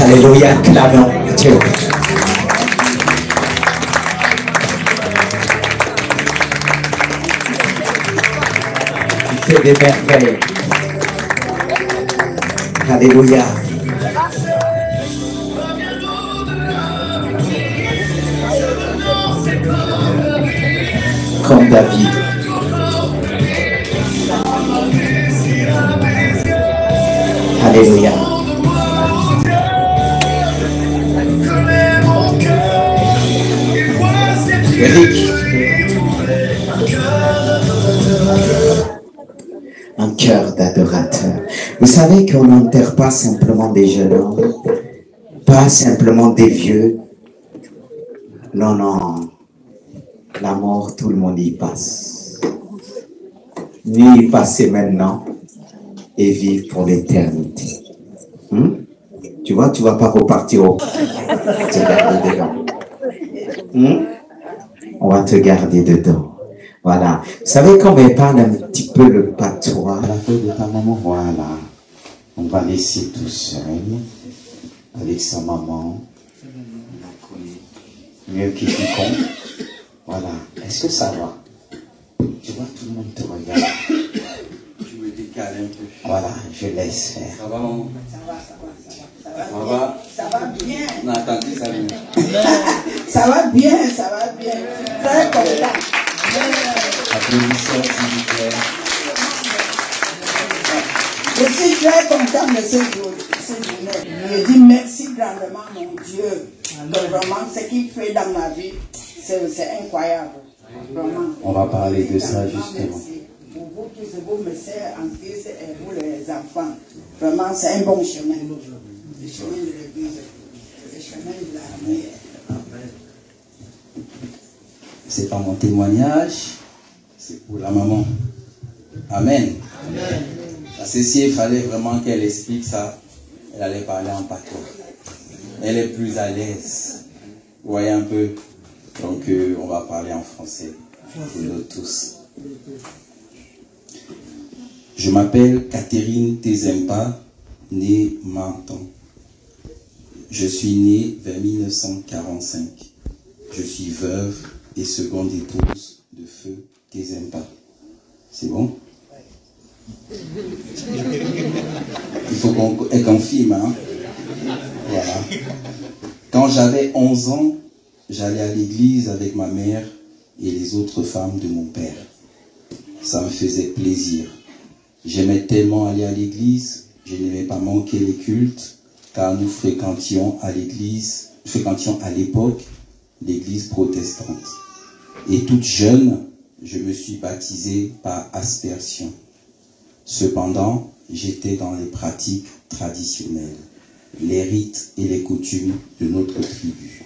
E: Alléluia, acclamons Dieu. Il fait des merveilles. Alléluia. Comme David. Alléluia. Eric. Un cœur d'adorateur. Vous savez qu'on n'enterre pas simplement des jeunes hommes, pas simplement des vieux. Non, non. La mort, tout le monde y passe. Ni y passer maintenant et vivre pour l'éternité. Tu vois, tu ne vas pas repartir au... te garder dedans. On va te garder dedans. Voilà. Vous savez, quand on parle un petit peu le patois.
J: La feuille de ta maman, voilà. On va laisser tout seul, avec sa maman. Mieux que quiconque. Voilà. Est-ce que ça va? Tu vois, tout le monde te regarde.
A: Je me décale un peu.
J: Voilà, je laisse faire.
A: Ça va, maman?
F: Ça va. Ça va bien.
A: On a attendu ça.
F: Ça va bien, ça va bien. Très content.
A: Applaudissons, s'il vous plaît.
F: Je suis très content de cette journée. Je dis merci grandement, mon Dieu. Donc, vraiment, ce qu'il fait dans ma vie, c'est incroyable. Vraiment.
J: On va parler de ça
F: Vraiment,
J: justement.
F: merci. Pour vous tous, vous me servez en Christ et vous les enfants. Vraiment, c'est un bon chemin. Le chemin de l'église, le chemin de la prière.
A: C'est pas mon témoignage, c'est pour la maman. Amen.
F: Amen.
A: Parce que s'il fallait vraiment qu'elle explique ça, elle allait parler en patois. Elle est plus à l'aise. Vous voyez un peu. Donc on va parler en français pour nous tous. Je m'appelle Catherine Tezempa, née Menton. Je suis née vers 1945. Je suis veuve et seconde épouse de feu Tezempa. C'est bon? Il faut qu'on confirme, hein? Voilà. Quand j'avais 11 ans, j'allais à l'église avec ma mère et les autres femmes de mon père. Ça me faisait plaisir. J'aimais tellement aller à l'église, je n'aimais pas manquer les cultes, car nous fréquentions à l'époque l'église protestante. Et toute jeune, je me suis baptisé par aspersion. Cependant, j'étais dans les pratiques traditionnelles, les rites et les coutumes de notre tribu.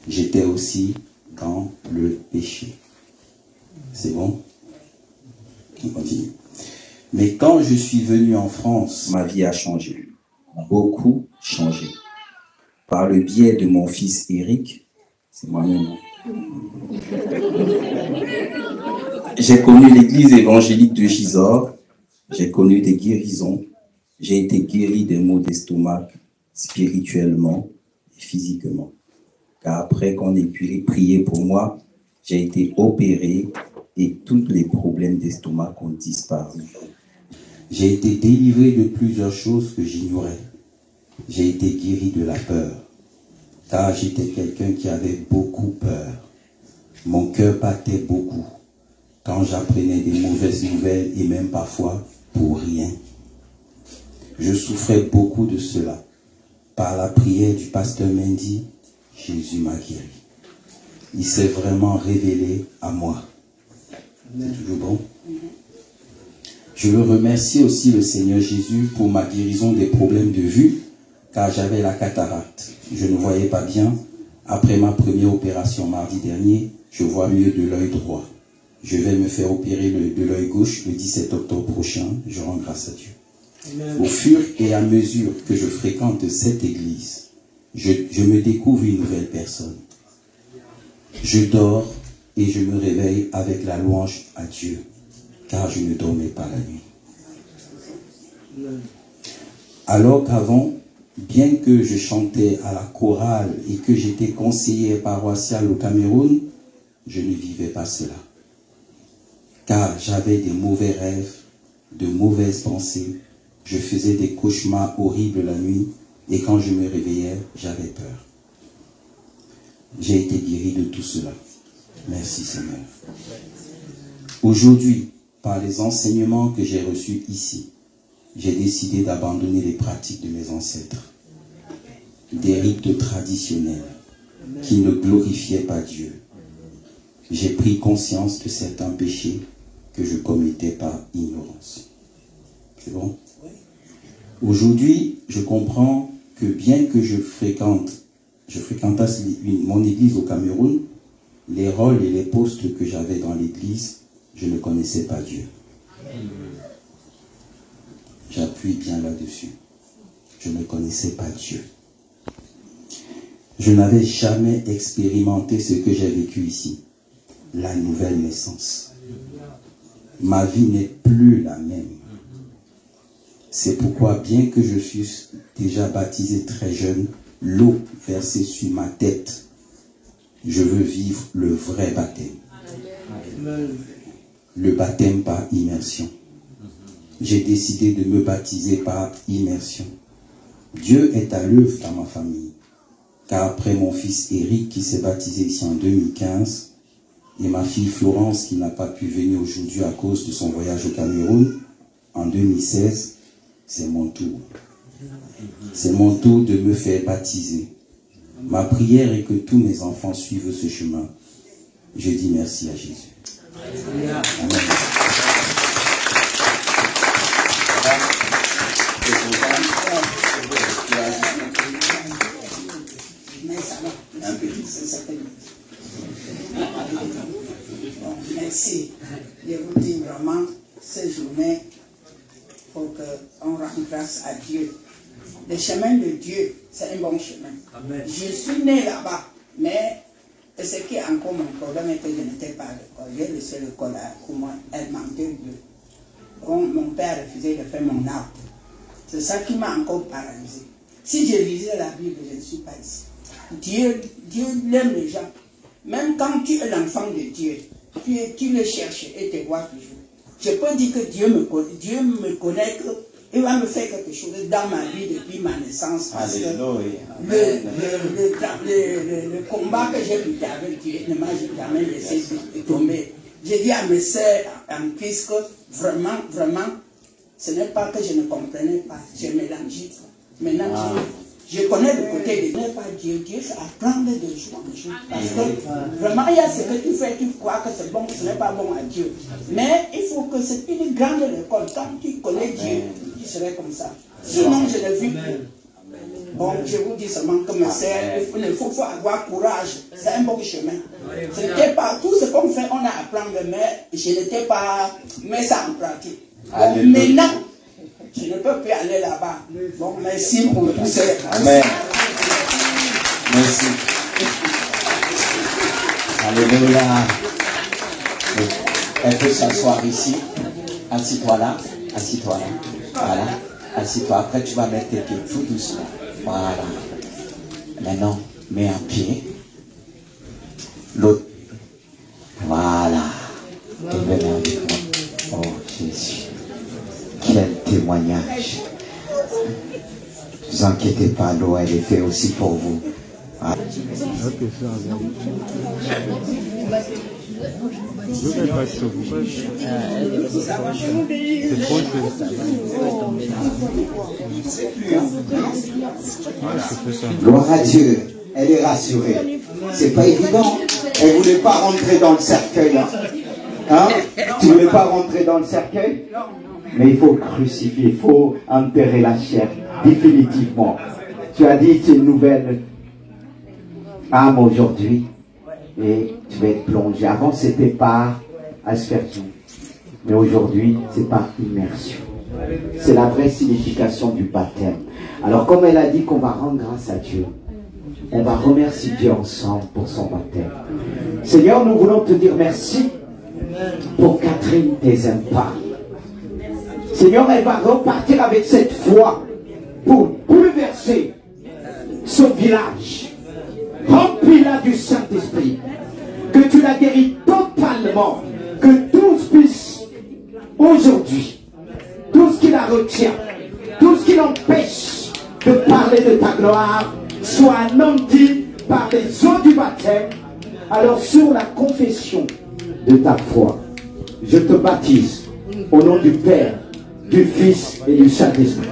A: J'étais aussi dans le péché. C'est bon? On continue. Mais quand je suis venu en France, ma vie a changé. Beaucoup changé. Par le biais de mon fils Eric, c'est moi-même. J'ai connu l'église évangélique de Gisors. J'ai connu des guérisons. J'ai été guéri des maux d'estomac spirituellement et physiquement. Car après qu'on ait pu prier pour moi, j'ai été opéré et tous les problèmes d'estomac ont disparu. J'ai été délivré de plusieurs choses que j'ignorais. J'ai été guéri de la peur, car j'étais quelqu'un qui avait beaucoup peur. Mon cœur battait beaucoup quand j'apprenais des mauvaises nouvelles et même parfois pour rien. Je souffrais beaucoup de cela. Par la prière du pasteur Mendy, Jésus m'a guéri. Il s'est vraiment révélé à moi. C'est toujours bon? Je veux remercier aussi le Seigneur Jésus pour ma guérison des problèmes de vue, car j'avais la cataracte. Je ne voyais pas bien. Après ma première opération mardi dernier, je vois mieux de l'œil droit. Je vais me faire opérer de l'œil gauche le 17 octobre prochain. Je rends grâce à Dieu. Amen. Au fur et à mesure que je fréquente cette église, je me découvre une nouvelle personne. Je dors et je me réveille avec la louange à Dieu, car je ne dormais pas la nuit. Alors qu'avant, bien que je chantais à la chorale et que j'étais conseiller paroissial au Cameroun, je ne vivais pas cela. Car j'avais des mauvais rêves, de mauvaises pensées, je faisais des cauchemars horribles la nuit et quand je me réveillais, j'avais peur. J'ai été guéri de tout cela. Merci Seigneur. Aujourd'hui, par les enseignements que j'ai reçus ici, j'ai décidé d'abandonner les pratiques de mes ancêtres. Des rites traditionnels qui ne glorifiaient pas Dieu. J'ai pris conscience de certains péchés que je commettais par ignorance. C'est bon? Aujourd'hui, je comprends que bien que je fréquentasse mon église au Cameroun, les rôles et les postes que j'avais dans l'église, je ne connaissais pas Dieu. J'appuie bien là-dessus. Je ne connaissais pas Dieu. Je n'avais jamais expérimenté ce que j'ai vécu ici. La nouvelle naissance. Ma vie n'est plus la même. C'est pourquoi, bien que je fusse déjà baptisé très jeune, l'eau versée sur ma tête, je veux vivre le vrai baptême. Le baptême par immersion. J'ai décidé de me baptiser par immersion. Dieu est à l'œuvre dans ma famille. Car après mon fils Eric qui s'est baptisé ici en 2015 et ma fille Florence qui n'a pas pu venir aujourd'hui à cause de son voyage au Cameroun en 2016, c'est mon tour. C'est mon tour de me faire baptiser. Ma prière est que tous mes enfants suivent ce chemin. Je dis merci à Jésus. Amen.
F: Merci. Je vous dis vraiment, cette journée, pour qu'on rende grâce à Dieu. Le chemin de Dieu, c'est un bon chemin. Amen. Je suis né là-bas, mais ce qui est encore mon problème est que je n'étais pas à l'école. J'ai laissé l'école pour moi, elle manquait de. Donc, mon père refusait de faire mon art. C'est ça qui m'a encore paralysé. Si je lisais la Bible, je ne suis pas ici. Dieu aime les gens. Même quand tu es l'enfant de Dieu, tu le cherches et te vois toujours. Je peux dire que Dieu me connaît, il va me faire quelque chose dans ma vie depuis ma naissance. Parce que le combat que j'ai lutté avec Dieu ne m'a jamais laissé tomber. J'ai dit à mes sœurs en Christ que vraiment, ce n'est pas que je ne comprenais pas, j'ai mélangé. Maintenant, je connais le côté de Dieu, pas Dieu. Dieu, c'est apprendre de jour en jour. Parce que vraiment, il y a ce que tu fais, tu crois que c'est bon, ce n'est pas bon à Dieu. Mais il faut que c'est une grande école. Quand tu connais Dieu, tu serais comme ça. Sinon, je ne vis plus. Bon, je vous dis seulement que mes sœurs, il faut avoir courage. C'est un bon chemin. Ce n'était pas tout ce qu'on fait, on a à apprendre, mais je n'étais pas mis ça en pratique. Donc, maintenant, je ne peux plus aller là-bas. Donc, merci pour tout ça.
E: Amen. Merci. Alléluia. Elle peut s'asseoir ici. Assis-toi là. Assis-toi là. Voilà. Assis-toi. Après, tu vas mettre tes pieds tout doucement. Voilà. Maintenant, mets un pied. L'autre. Voilà. Et venez avec moi. Oh, Jésus. Quel témoignage. Ne vous inquiétez pas, l'eau, elle est faite aussi pour vous. Ah. Gloire à Dieu, elle est rassurée. C'est pas évident. Elle ne voulait pas rentrer dans le cercueil. Hein? Tu ne voulais pas rentrer dans le cercueil? Mais il faut crucifier, il faut enterrer la chair, définitivement. Tu as dit, c'est une nouvelle âme aujourd'hui, et tu vas être plongé. Avant, c'était par aspersion, mais aujourd'hui, c'est par immersion. C'est la vraie signification du baptême. Alors, comme elle a dit qu'on va rendre grâce à Dieu, on va remercier Dieu ensemble pour son baptême. Seigneur, nous voulons te dire merci pour Catherine Tezempa. Seigneur, elle va repartir avec cette foi pour bouleverser son village. Remplis-la du Saint-Esprit. Que tu la guéris totalement. Que tous puissent aujourd'hui, tout ce qui la retient, tout ce qui l'empêche de parler de ta gloire, soit anéanti par les eaux du baptême. Alors sur la confession de ta foi, je te baptise au nom du Père, du Fils et du Saint-Esprit.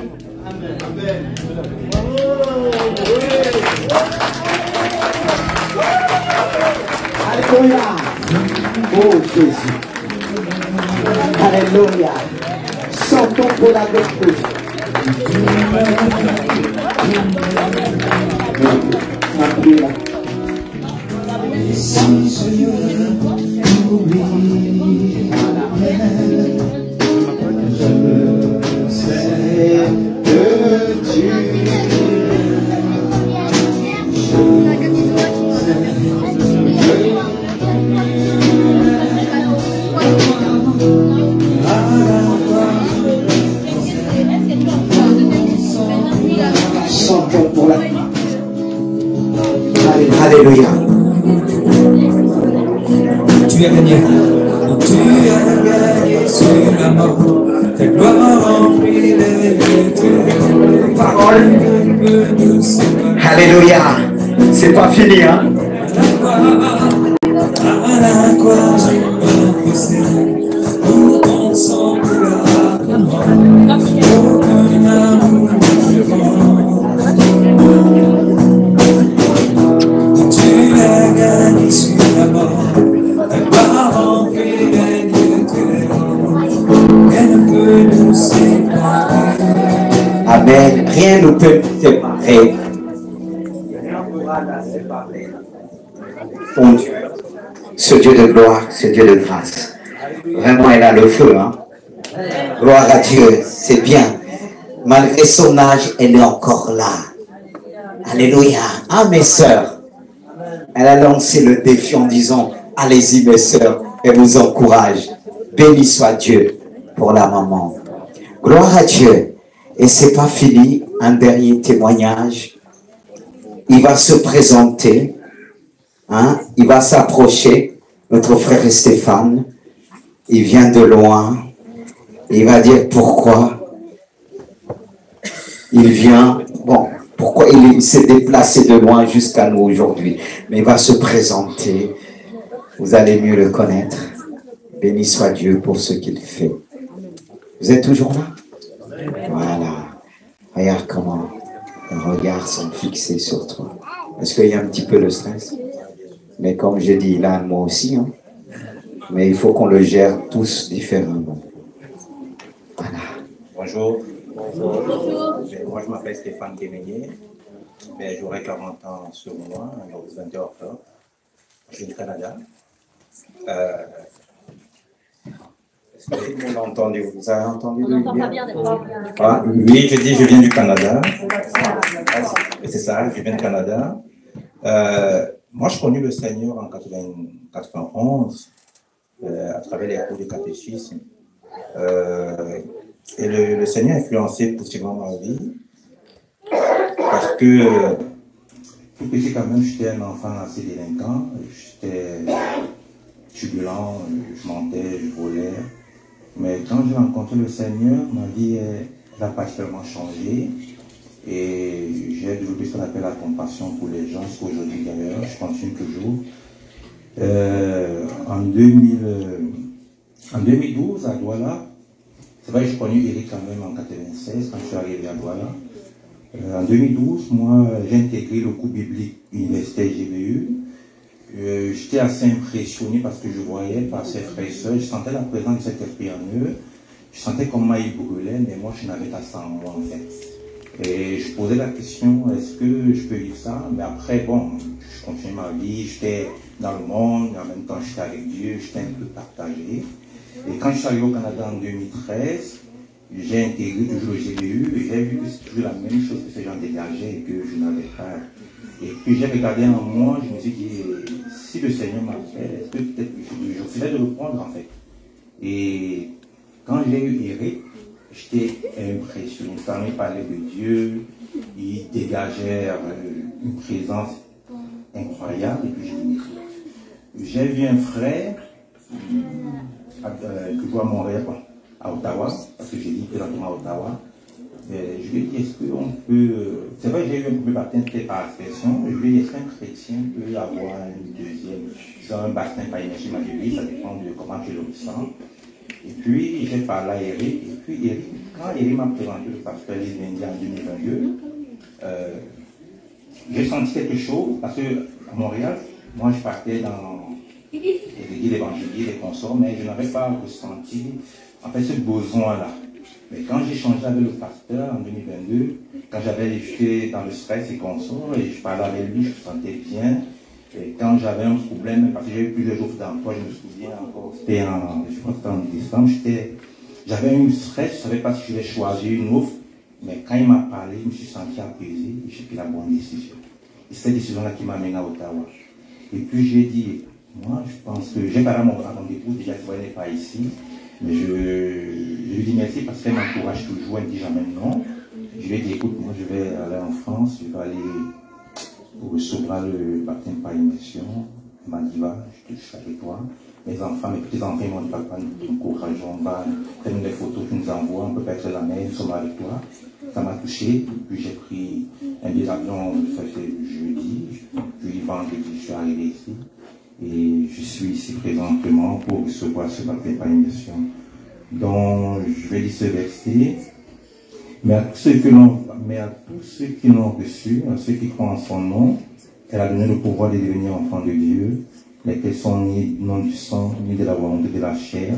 E: Alléluia. Oh Jésus. Alléluia. Chantons pour la gloire. Alléluia.
C: Tu as gagné sur la mort. Ta gloire remplit les lieux. Parole peut nous séparer.
E: Alléluia. C'est pas fini, hein?
C: À la croix, j'ai passé pour ton sang aucun amour tu as gagné sur la mort, ta gloire remplit les lieux rien ne peut nous séparer.
E: Amen. Rien ne peut nous séparer. Mon Dieu, ce Dieu de gloire, ce Dieu de grâce. Vraiment, il a le feu, hein? Gloire à Dieu, c'est bien. Malgré son âge, elle est encore là. Alléluia. Ah, mes sœurs. Elle a lancé le défi en disant, allez-y, mes sœurs, elle vous encourage. Béni soit Dieu pour la maman. Gloire à Dieu. Et c'est pas fini. Un dernier témoignage. Il va se présenter. Hein? Il va s'approcher. Notre frère Stéphane. Il vient de loin. Il va dire pourquoi il vient. Bon, pourquoi il s'est déplacé de loin jusqu'à nous aujourd'hui. Mais il va se présenter. Vous allez mieux le connaître. Béni soit Dieu pour ce qu'il fait. Vous êtes toujours là? Voilà. Regarde comment les regards sont fixés sur toi. Est-ce qu'il y a un petit peu de stress? Mais comme je dis, il a moi aussi. Hein? Mais il faut qu'on le gère tous différemment. Voilà.
K: Bonjour. Bonjour. Moi, je m'appelle Stéphane Kéménier. J'aurai 40 ans sur moi, le 21 octobre. Je viens du Canada. Est-ce que tout le monde a entendu? Vous avez entendu? On n'entend pas bien. Ah, oui, je dis je viens du Canada. C'est ça, je viens du Canada. Moi, je connais le Seigneur en 91 à travers les cours de catéchisme. Et le Seigneur a influencé positivement ma vie. Parce que, tout petit quand même, j'étais un enfant assez délinquant. J'étais turbulent, je mentais, je volais. Mais quand j'ai rencontré le Seigneur, ma vie a particulièrement changé. Et j'ai développé ce qu'on appelle la compassion pour les gens, jusqu'à aujourd'hui d'ailleurs, je continue toujours. En 2012, à Douala, c'est vrai que j'ai connu Eric quand même en 96, quand je suis arrivé à Douala. En 2012, moi, j'ai intégré le cours biblique universitaire GBU. J'étais assez impressionné parce que je voyais par ces frères et sœurs, je sentais la présence de cet esprit en eux. Je sentais comment ils brûlaient, mais moi, je n'avais pas ça en moi, en fait. Et je posais la question, est-ce que je peux vivre ça? Mais après, bon, je continuais ma vie, j'étais dans le monde, mais en même temps, j'étais avec Dieu, j'étais un peu partagé. Et quand je suis arrivé au Canada en 2013, j'ai intégré toujours le GBU et j'ai vu que c'est toujours la même chose que ces gens dégageaient et que je n'avais pas. Et puis j'ai regardé en moi, je me suis dit, si le Seigneur m'appelle, est-ce que peut-être je refusais de le prendre en fait. Et quand j'ai eu Eric, j'étais impressionné. Quand il parlait de Dieu, il dégageait une présence incroyable. Et puis j'ai vu un frère que je vois à Montréal, à Ottawa, parce que j'ai dit présentement à Ottawa. Je lui ai dit, est-ce qu'on peut. C'est vrai que j'ai eu un peu baptême par expression. Je lui ai dit, est-ce qu'un chrétien peut avoir une deuxième, genre un baptême par énergie magique? Ça dépend de comment tu le ressens. Et puis, j'ai parlé à Eric. Et puis, Eric, quand Eric m'a présenté le pasteur Lismendi en 2022, j'ai senti quelque chose, parce qu'à Montréal, moi, je partais dans les évangéliques, les consorts, mais je n'avais pas ressenti, en fait, ce besoin-là. Mais quand j'ai changé avec le pasteur en 2022, quand j'étais dans le stress et consorts, et je parlais avec lui, je me sentais bien. Et quand j'avais un problème, parce que j'ai eu plusieurs offres d'emploi, je me souviens encore, c'était je crois que c'était en décembre, j'avais un stress, je ne savais pas si je vais choisir une offre, mais quand il m'a parlé, je me suis senti apaisé et j'ai pris la bonne décision. Et cette décision-là qui m'a amené à Ottawa. Et puis j'ai dit, moi je pense que j'ai parlé à mon épouse, déjà elle n'est pas ici, mais je lui dis merci parce qu'elle m'encourage toujours, elle me dit jamais non. Je lui ai dit, écoute, moi je vais aller en France, je vais aller pour recevoir le baptême par immersion. Elle m'a dit, va, je te suis avec toi. Mes enfants, mes petits-enfants, ils m'ont dit, papa, nous t'encourageons, va, fais-nous des photos, tu nous envoies, on peut pas être la mer, nous sommes avec toi. Ça m'a touché, puis j'ai pris un billet d'avion, ça c'est jeudi, puis vendredi, je suis arrivé ici. Et je suis ici présentement pour recevoir ce baptême par immersion. Donc, je vais lire ce verset. Mais à tous ceux qui l'ont reçu, à ceux qui croient en son nom, elle a donné le pouvoir de devenir enfants de Dieu, lesquels sont nés non du sang, ni de la volonté de la chair,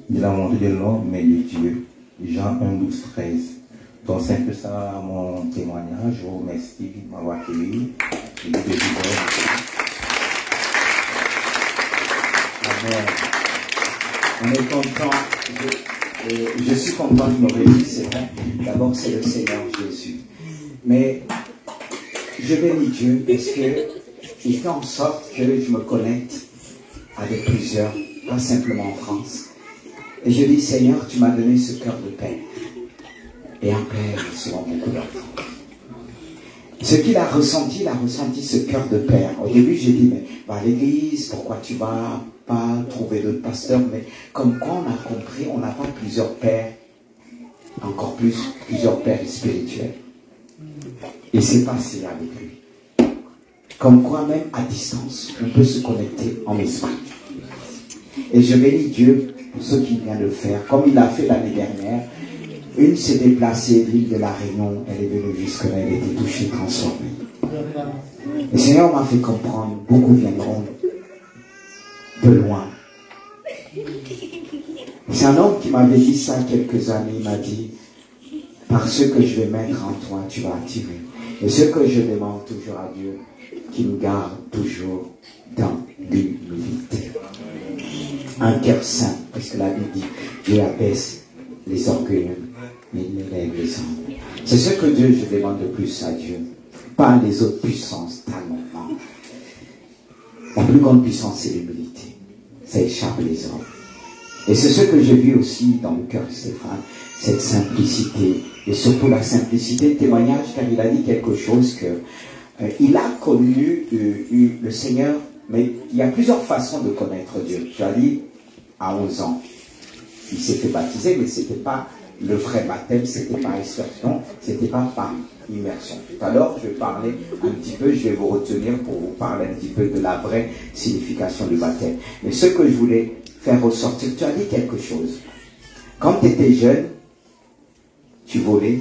K: ni de la volonté de l'homme, mais de Dieu. Jean 1, 12, 13. Donc c'est un peu ça mon témoignage. Je vous remercie de m'avoir accueilli.
J: Amen. On est content. Je suis content de me réunir, c'est vrai. D'abord, c'est le Seigneur Jésus. Mais je bénis Dieu parce qu'il fait en sorte que je me connecte avec plusieurs, pas simplement en France. Et je dis, Seigneur, tu m'as donné ce cœur de père. Et un père, souvent beaucoup d'enfants. Ce qu'il a ressenti, il a ressenti ce cœur de père. Au début, j'ai dit, mais va à l'église, pourquoi tu vas pas trouver d'autres pasteurs? Mais comme quoi on a compris, on n'a pas plusieurs pères, encore plus plusieurs pères spirituels. Et c'est passé avec lui. Comme quoi même à distance, on peut se connecter en esprit. Et je bénis Dieu pour ce qu'il vient de faire, comme il l'a fait l'année dernière. Une s'est déplacée de l'île de la Réunion, elle est venue jusque-là, elle a été touchée, transformée. Le Seigneur m'a fait comprendre, beaucoup viendront de loin. C'est un homme qui m'avait dit ça quelques années, il m'a dit, par ce que je vais mettre en toi, tu vas attirer. Et ce que je demande toujours à Dieu, qu'il nous garde toujours dans l'humilité. Un cœur saint, parce que la Bible dit, Dieu abaisse les orgueilleux, mais il élève les hommes. C'est ce que Dieu, je demande de plus à Dieu. Pas les autres puissances, tellement. La plus grande puissance, c'est l'humilité. Ça échappe les hommes. Et c'est ce que j'ai vu aussi dans le cœur de Stéphane, cette simplicité. Et surtout la simplicité de témoignage, car il a dit quelque chose que il a connu le Seigneur, mais il y a plusieurs façons de connaître Dieu. Tu as dit, à 11 ans, il s'est fait baptiser, mais ce n'était pas le vrai baptême, c'était par expersion, c'était pas par immersion. Tout à l'heure, je vais parler un petit peu, je vais vous retenir pour vous parler un petit peu de la vraie signification du baptême. Mais ce que je voulais faire ressortir, tu as dit quelque chose. Quand tu étais jeune, tu volais.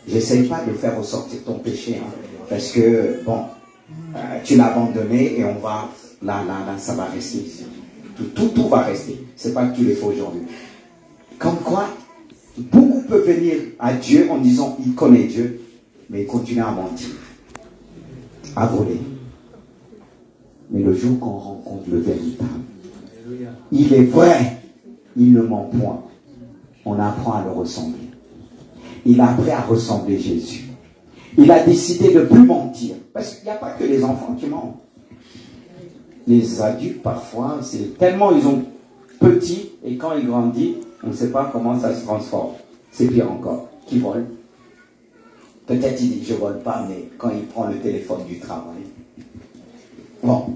J: J'essaye pas de faire ressortir ton péché, hein, parce que, bon, tu l'as abandonné et on va, là, ça va rester ici. Tout va rester. C'est pas que tu l'es fait aujourd'hui. Comme quoi, beaucoup peuvent venir à Dieu en disant, il connaît Dieu, mais il continue à mentir, à voler. Mais le jour qu'on rencontre le véritable, il est vrai, il ne ment point. On apprend à le ressembler. Il a appris à ressembler Jésus. Il a décidé de ne plus mentir. Parce qu'il n'y a pas que les enfants qui mentent. Les adultes, parfois, c'est tellement ils ont petit, et quand ils grandissent, on ne sait pas comment ça se transforme. C'est pire encore. Qui vole? Peut-être il dit, je ne vole pas, mais quand il prend le téléphone du travail. Bon,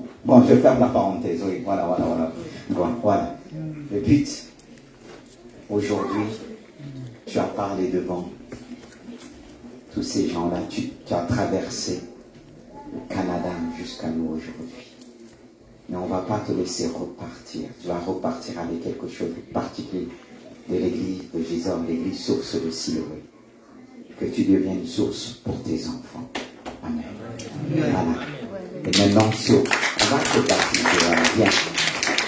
J: je ferme la parenthèse, oui, voilà. Bon, voilà. Le but, aujourd'hui, tu as parlé devant tous ces gens-là, tu as traversé le Canada jusqu'à nous aujourd'hui. Mais on ne va pas te laisser repartir. Tu vas repartir avec quelque chose de particulier de l'église de Jésus, l'église source de Siloé. Que tu deviennes une source pour tes enfants. Amen. Voilà. Et maintenant, on va te baptiser. Voilà, bien.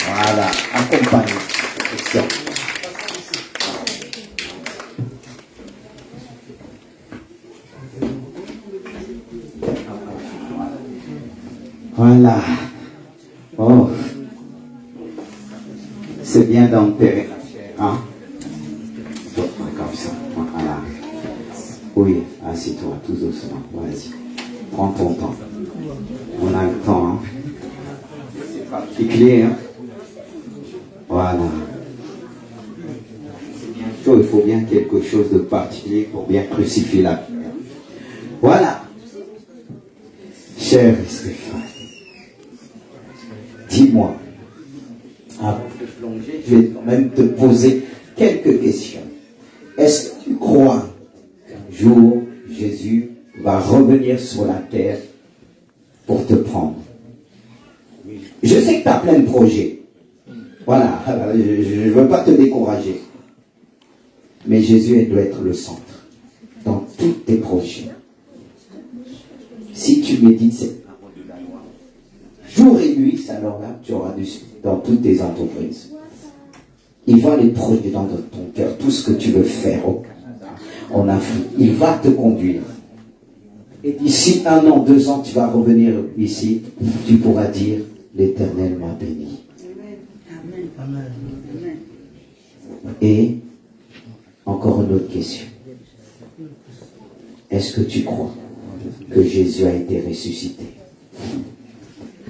J: Voilà, accompagne. Voilà. Oh. C'est bien d'enterrer la chair. Hein? Comme ça. Voilà. Oui, assieds-toi tout doucement. Vas-y. Prends ton temps. On a le temps. Hein? C'est particulier. Hein? Voilà. Il faut bien quelque chose de particulier pour bien crucifier la pierre. Voilà. Cher Stéphane, dis-moi, avant de plonger, je vais quand même te poser quelques questions. Est-ce que tu crois qu'un jour, Jésus va revenir sur la terre pour te prendre? Je sais que tu as plein de projets. Voilà, je ne veux pas te décourager. Mais Jésus doit être le centre dans tous tes projets. Si tu médites cette parole de la loi, jour et nuit, alors là, tu auras du succès dans toutes tes entreprises. Il va les projets dans ton cœur, tout ce que tu veux faire au Canada, en Afrique. Il va te conduire. Et d'ici 1 an, 2 ans, tu vas revenir ici, tu pourras dire, l'Éternel m'a béni.
F: Amen.
J: Et encore une autre question. Est-ce que tu crois que Jésus a été ressuscité?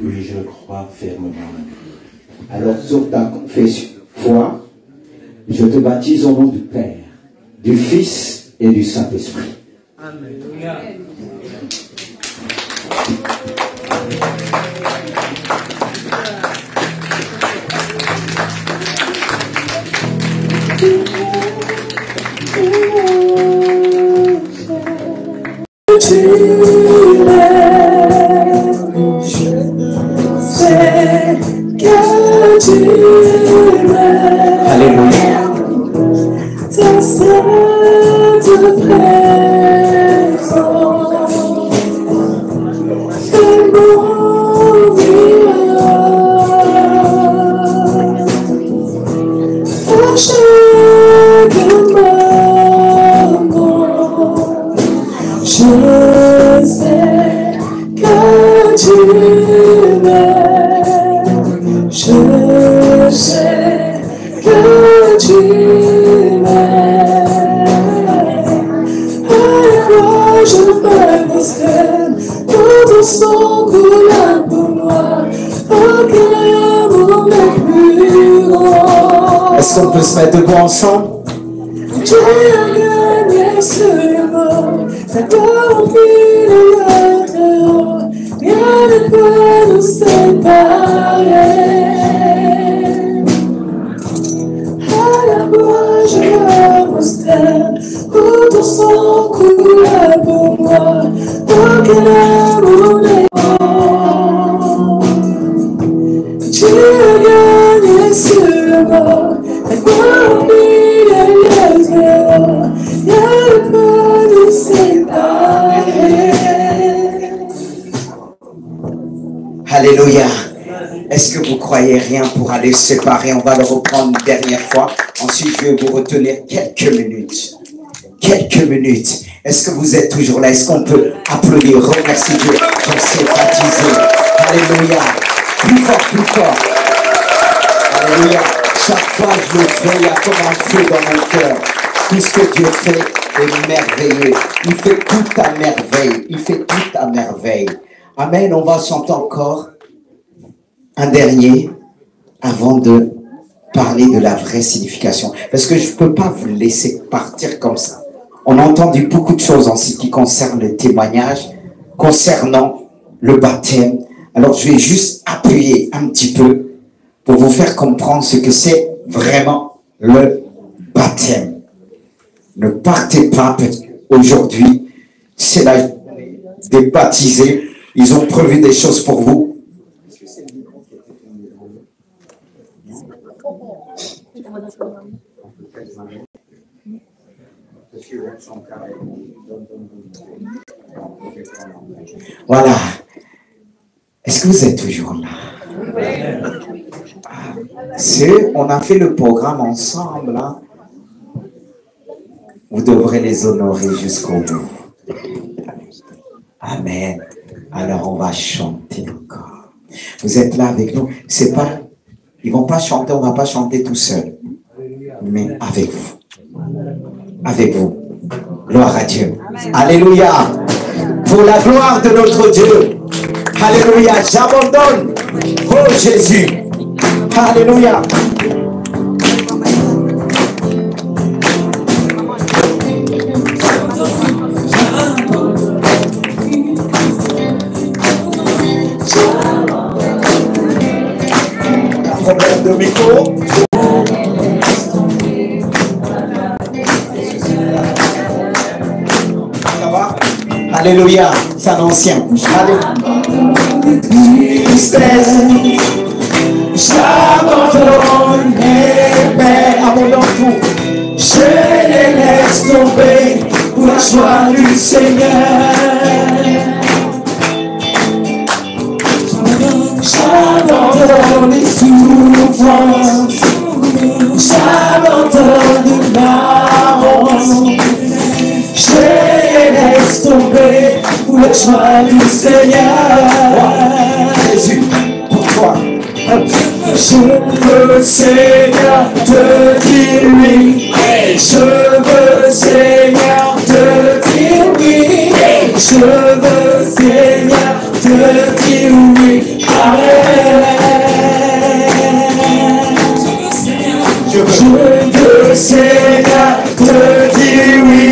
K: Oui, je crois fermement.
J: Alors, sur ta confession de foi, je te baptise au nom du Père, du Fils et du Saint-Esprit.
F: Amen.
J: Alléluia.
C: Ta sainte présence, elle m'envahira. À chaque moment, je sais que tu m'aimes. Je sais que tu m'aimes. Alors je me prosterne quand ton sang coule pour moi. Aucun amour n'est plus grand.
J: Est-ce qu'on peut se mettre debout ensemble?
C: Tu as gagné ce mort, t'as rempli le très haut, rien ne peut nous séparer. À la croix je me prosterne, où ton sang coule pour moi, aucun amour n'est grand. Tu as gagné ce mort, t'as rempli le très haut, rien ne peut nous séparer.
J: Alléluia. Est-ce que vous croyez rien pour aller se séparer? On va le reprendre une dernière fois. Ensuite, je vais vous retenir quelques minutes. Quelques minutes. Est-ce que vous êtes toujours là? Est-ce qu'on peut applaudir, remercier Dieu pour se baptiser? Alléluia. Plus fort, plus fort. Alléluia. Chaque fois que je le fais, il y a comme un feu dans mon cœur. Tout ce que Dieu fait est merveilleux. Il fait tout à merveille. Il fait tout à merveille. Amen. On va chanter encore un dernier avant de parler de la vraie signification. Parce que je ne peux pas vous laisser partir comme ça. On a entendu beaucoup de choses en ce qui concerne le témoignage, concernant le baptême. Alors je vais juste appuyer un petit peu pour vous faire comprendre ce que c'est vraiment le baptême. Ne partez pas, aujourd'hui, c'est la journée des baptisés. Ils ont prévu des choses pour vous. Voilà. Est-ce que vous êtes toujours là? On a fait le programme ensemble. Hein? Vous devrez les honorer jusqu'au bout. Amen. Alors on va chanter encore. Vous êtes là avec nous. C'est pas, ils vont pas chanter, on va pas chanter tout seul, mais avec vous. Avec vous. Gloire à Dieu. Amen. Alléluia. Pour la gloire de notre Dieu. Alléluia. J'abandonne. Oh Jésus. Alléluia.
E: Alléluia. C'est un ancien. Alléluia. J'abandonne mes peines. Abandonne tout. Je les laisse tomber pour la joie du Seigneur. J'abandonne les souffrances. J'abandonne ma honte. Je les laisse tomber pour la joie du Seigneur. Jésus, pour toi. Je veux, Seigneur, te dire oui. Je veux, Seigneur, te dire oui. Je veux, Seigneur, te dire oui. Amen. Je veux, Seigneur, te dire oui.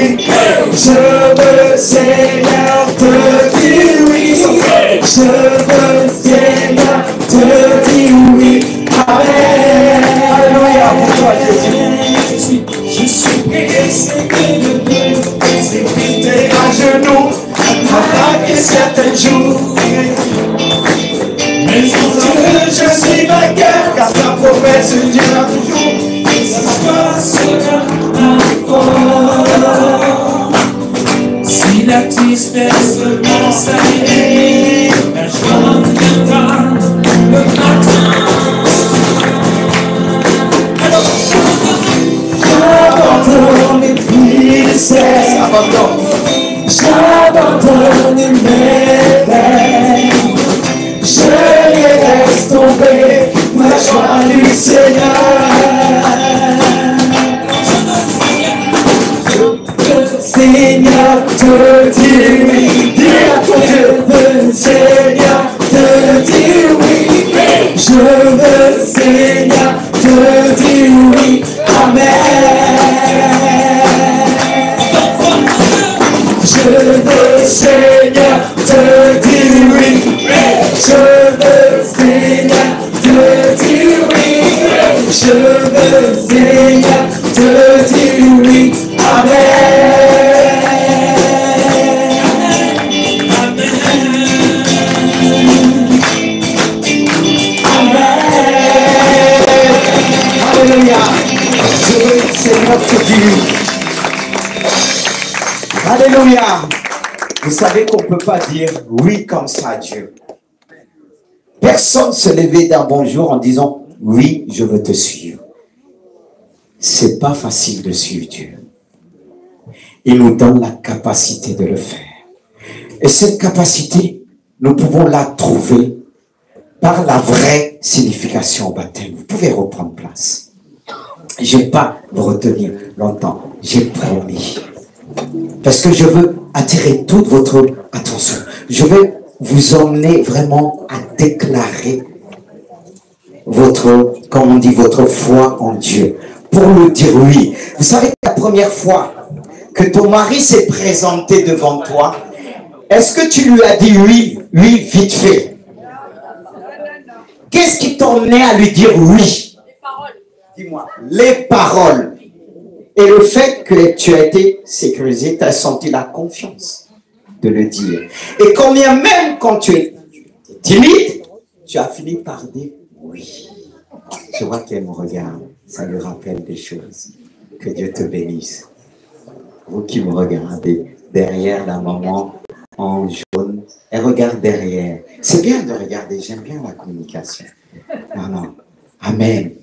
E: Je veux, Seigneur, te dire oui. Je veux, Seigneur, te dire oui. Amen. Alléluia pour toi, Jésus. Je suis prié, Seigneur de Dieu. C'est pris à genoux, attaqué certains jours. Mais en Dieu, je suis vainqueur, car ta promesse durera toujours. Et ça passera encore. Si la tristesse m'enseille, la joie viendra le matin. J'abandonne mes tristesses, j'abandonne mes peines. Je les laisse tomber pour la joie du Seigneur. Seigneur, te dire oui. Dis à ton Dieu, Seigneur, te dire oui. Je veux, Seigneur, te dire oui. Amen. Je veux, Seigneur, te dire oui. Je veux, Seigneur, te dire oui. Je veux, Seigneur, te dire oui. Amen. Alléluia. Je veux, Seigneur, te dire oui. Alléluia. Vous savez qu'on ne peut pas dire oui comme ça à Dieu. Personne ne se levait d'un bon jour en disant oui, je veux te suivre. C'est pas facile de suivre Dieu. Il nous donne la capacité de le faire. Et cette capacité, nous pouvons la trouver par la vraie signification au baptême. Vous pouvez reprendre place. Je ne vais pas vous retenir longtemps. J'ai promis. Parce que je veux attirer toute votre attention. Je vais vous emmener vraiment à déclarer votre, comme on dit, votre foi en Dieu. Pour le dire oui. Vous savez, la première fois que ton mari s'est présenté devant toi, est-ce que tu lui as dit oui, oui, vite fait? Qu'est-ce qui t'a emmené à lui dire oui? Les paroles. Dis-moi. Les paroles. Et le fait que tu as été sécurisé, tu as senti la confiance de le dire. Et combien même quand tu es timide, tu as fini par dire oui. Je vois qu'elle me regarde. Ça lui rappelle des choses. Que Dieu te bénisse. Vous qui me regardez, derrière la maman en jaune, elle regarde derrière. C'est bien de regarder, j'aime bien la communication. Non, non. Amen.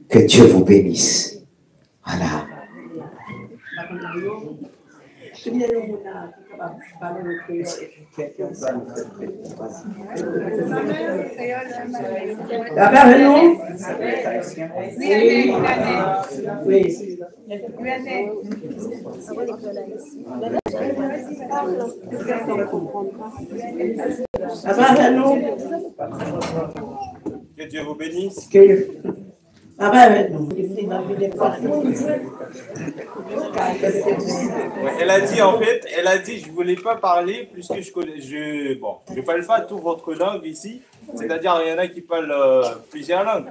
E: Que Dieu vous bénisse. Voilà.
H: Que Dieu vous bénisse. Elle a dit, en fait, elle a dit, je voulais pas parler puisque je connais, je parle pas toute votre langue ici,
L: C'est-à-dire, il y en a qui parlent plusieurs langues.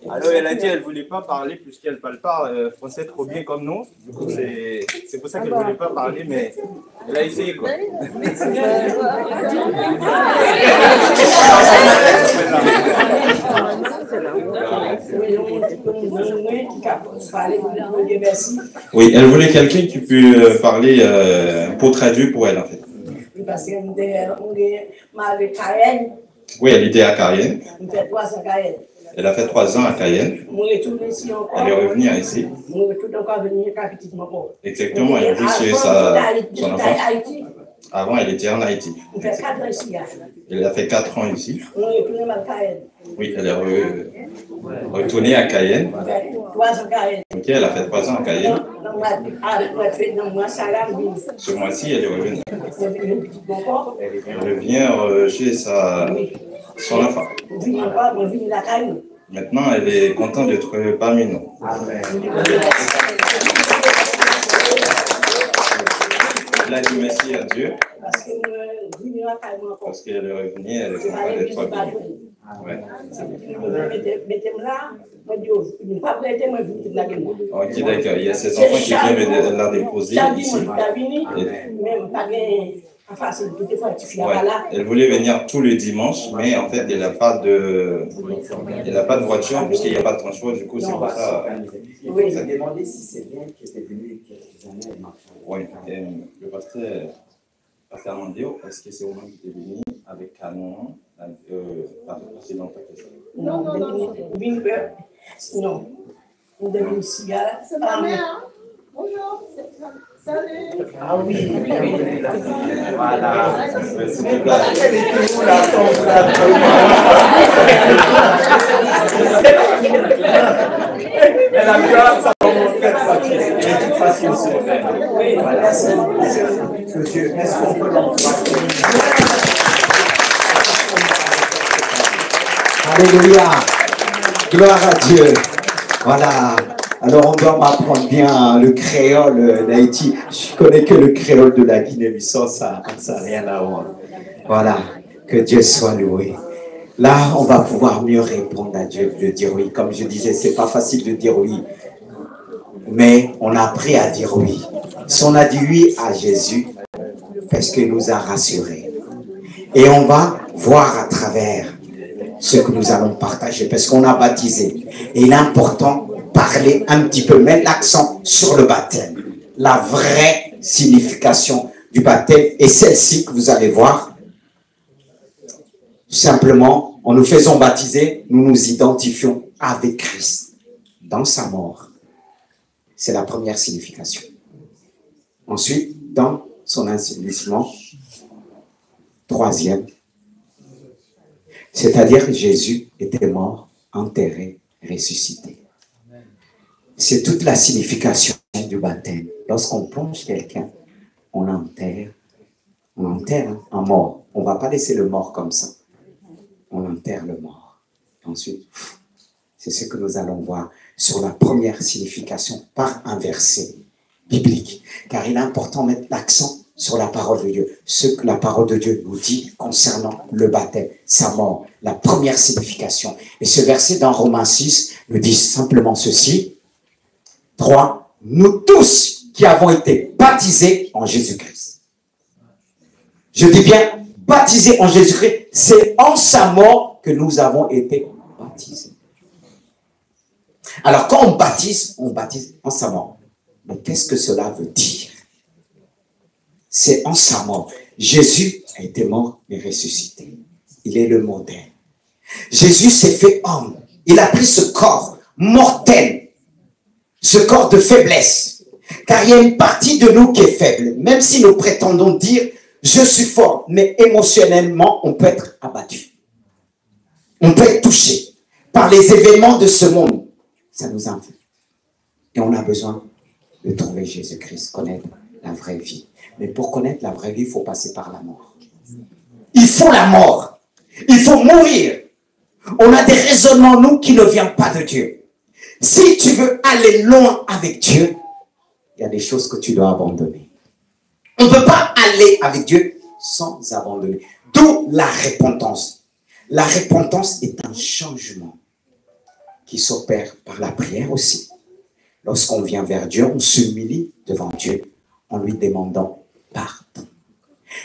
L: Alors, elle a dit qu'elle ne voulait pas parler puisqu'elle ne parle pas français trop bien comme nous. Du coup, c'est pour ça qu'elle ne voulait pas parler, mais elle a essayé, quoi.
A: Oui, elle voulait quelqu'un qui peut parler pour traduire pour elle, en fait. Oui, elle était à Cayenne. Elle a fait 3 ans à Cayenne. Elle est revenue ici. Exactement, elle vit chez son enfant. Avant, elle était en Haïti. Elle a fait 4 ans ici. Oui, elle est retournée à Cayenne. Ok, elle a fait 3 ans à Cayenne. Ce mois-ci, elle est revenue. Elle revient chez son enfant. Maintenant, elle est contente d'être parmi nous. Elle a dit merci à Dieu. Parce qu'elle est revenue, elle est contente d'être parmi nous. Ouais. Ok, d'accord. Il y a ces enfants qui viennent la déposer ici. Ouais. Elle voulait venir tous les dimanches, mais en fait, elle n'a pas de voiture, puisqu'il n'y a pas de transport, du coup, c'est pour ça.
M: Oui, j'ai demandé si c'est bien qu'elle était venue quelques années.
A: Oui, le pasteur Mandéo, est-ce que c'est au moment qui est venu avec Canon, c'est longtemps que ça?
N: Non. C'est ma mère. Bonjour. Salut.
L: Ah oui. Voilà.
C: Elle a grâce à mon facile. Oui, merci. Monsieur, est-ce qu'on peut l'encourager?
E: Alléluia. Gloire à Dieu. Voilà. Alors, on doit m'apprendre bien le créole d'Haïti. Je connais que le créole de la Guinée-Bissau, ça n'a rien à voir. Voilà. Que Dieu soit loué. Là, on va pouvoir mieux répondre à Dieu, de dire oui. Comme je disais, c'est pas facile de dire oui. Mais on a appris à dire oui. Si on a dit oui à Jésus, parce qu'il nous a rassurés. Et on va voir à travers ce que nous allons partager, parce qu'on a baptisé. Et il est important de parler un petit peu, mettre l'accent sur le baptême. La vraie signification du baptême est celle-ci que vous allez voir. Simplement, en nous faisant baptiser, nous nous identifions avec Christ dans sa mort. C'est la première signification. Ensuite, dans son enseignement, troisième, c'est-à-dire que Jésus était mort, enterré, ressuscité. C'est toute la signification du baptême. Lorsqu'on plonge quelqu'un, on enterre un mort. On ne va pas laisser le mort comme ça. On enterre le mort. Ensuite, c'est ce que nous allons voir sur la première signification par un verset biblique. Car il est important de mettre l'accent sur la parole de Dieu. Ce que la parole de Dieu nous dit concernant le baptême, sa mort, la première signification. Et ce verset dans Romains 6 nous dit simplement ceci. 3. Nous tous qui avons été baptisés en Jésus-Christ. Je dis bien baptisés en Jésus-Christ, c'est en sa mort que nous avons été baptisés. Alors quand on baptise en sa mort. Mais qu'est-ce que cela veut dire? C'est en sa mort. Jésus a été mort et ressuscité. Il est le modèle. Jésus s'est fait homme. Il a pris ce corps mortel, ce corps de faiblesse. Car il y a une partie de nous qui est faible. Même si nous prétendons dire, je suis fort, mais émotionnellement, on peut être abattu. On peut être touché par les événements de ce monde. Ça nous enferme. Et on a besoin de trouver Jésus-Christ, connaître la vraie vie. Mais pour connaître la vraie vie, il faut passer par la mort. Il faut la mort. Il faut mourir. On a des raisonnements, nous, qui ne viennent pas de Dieu. Si tu veux aller loin avec Dieu, il y a des choses que tu dois abandonner. On ne peut pas aller avec Dieu sans abandonner. D'où la repentance. La repentance est un changement qui s'opère par la prière aussi. Lorsqu'on vient vers Dieu, on s'humilie devant Dieu en lui demandant pardon.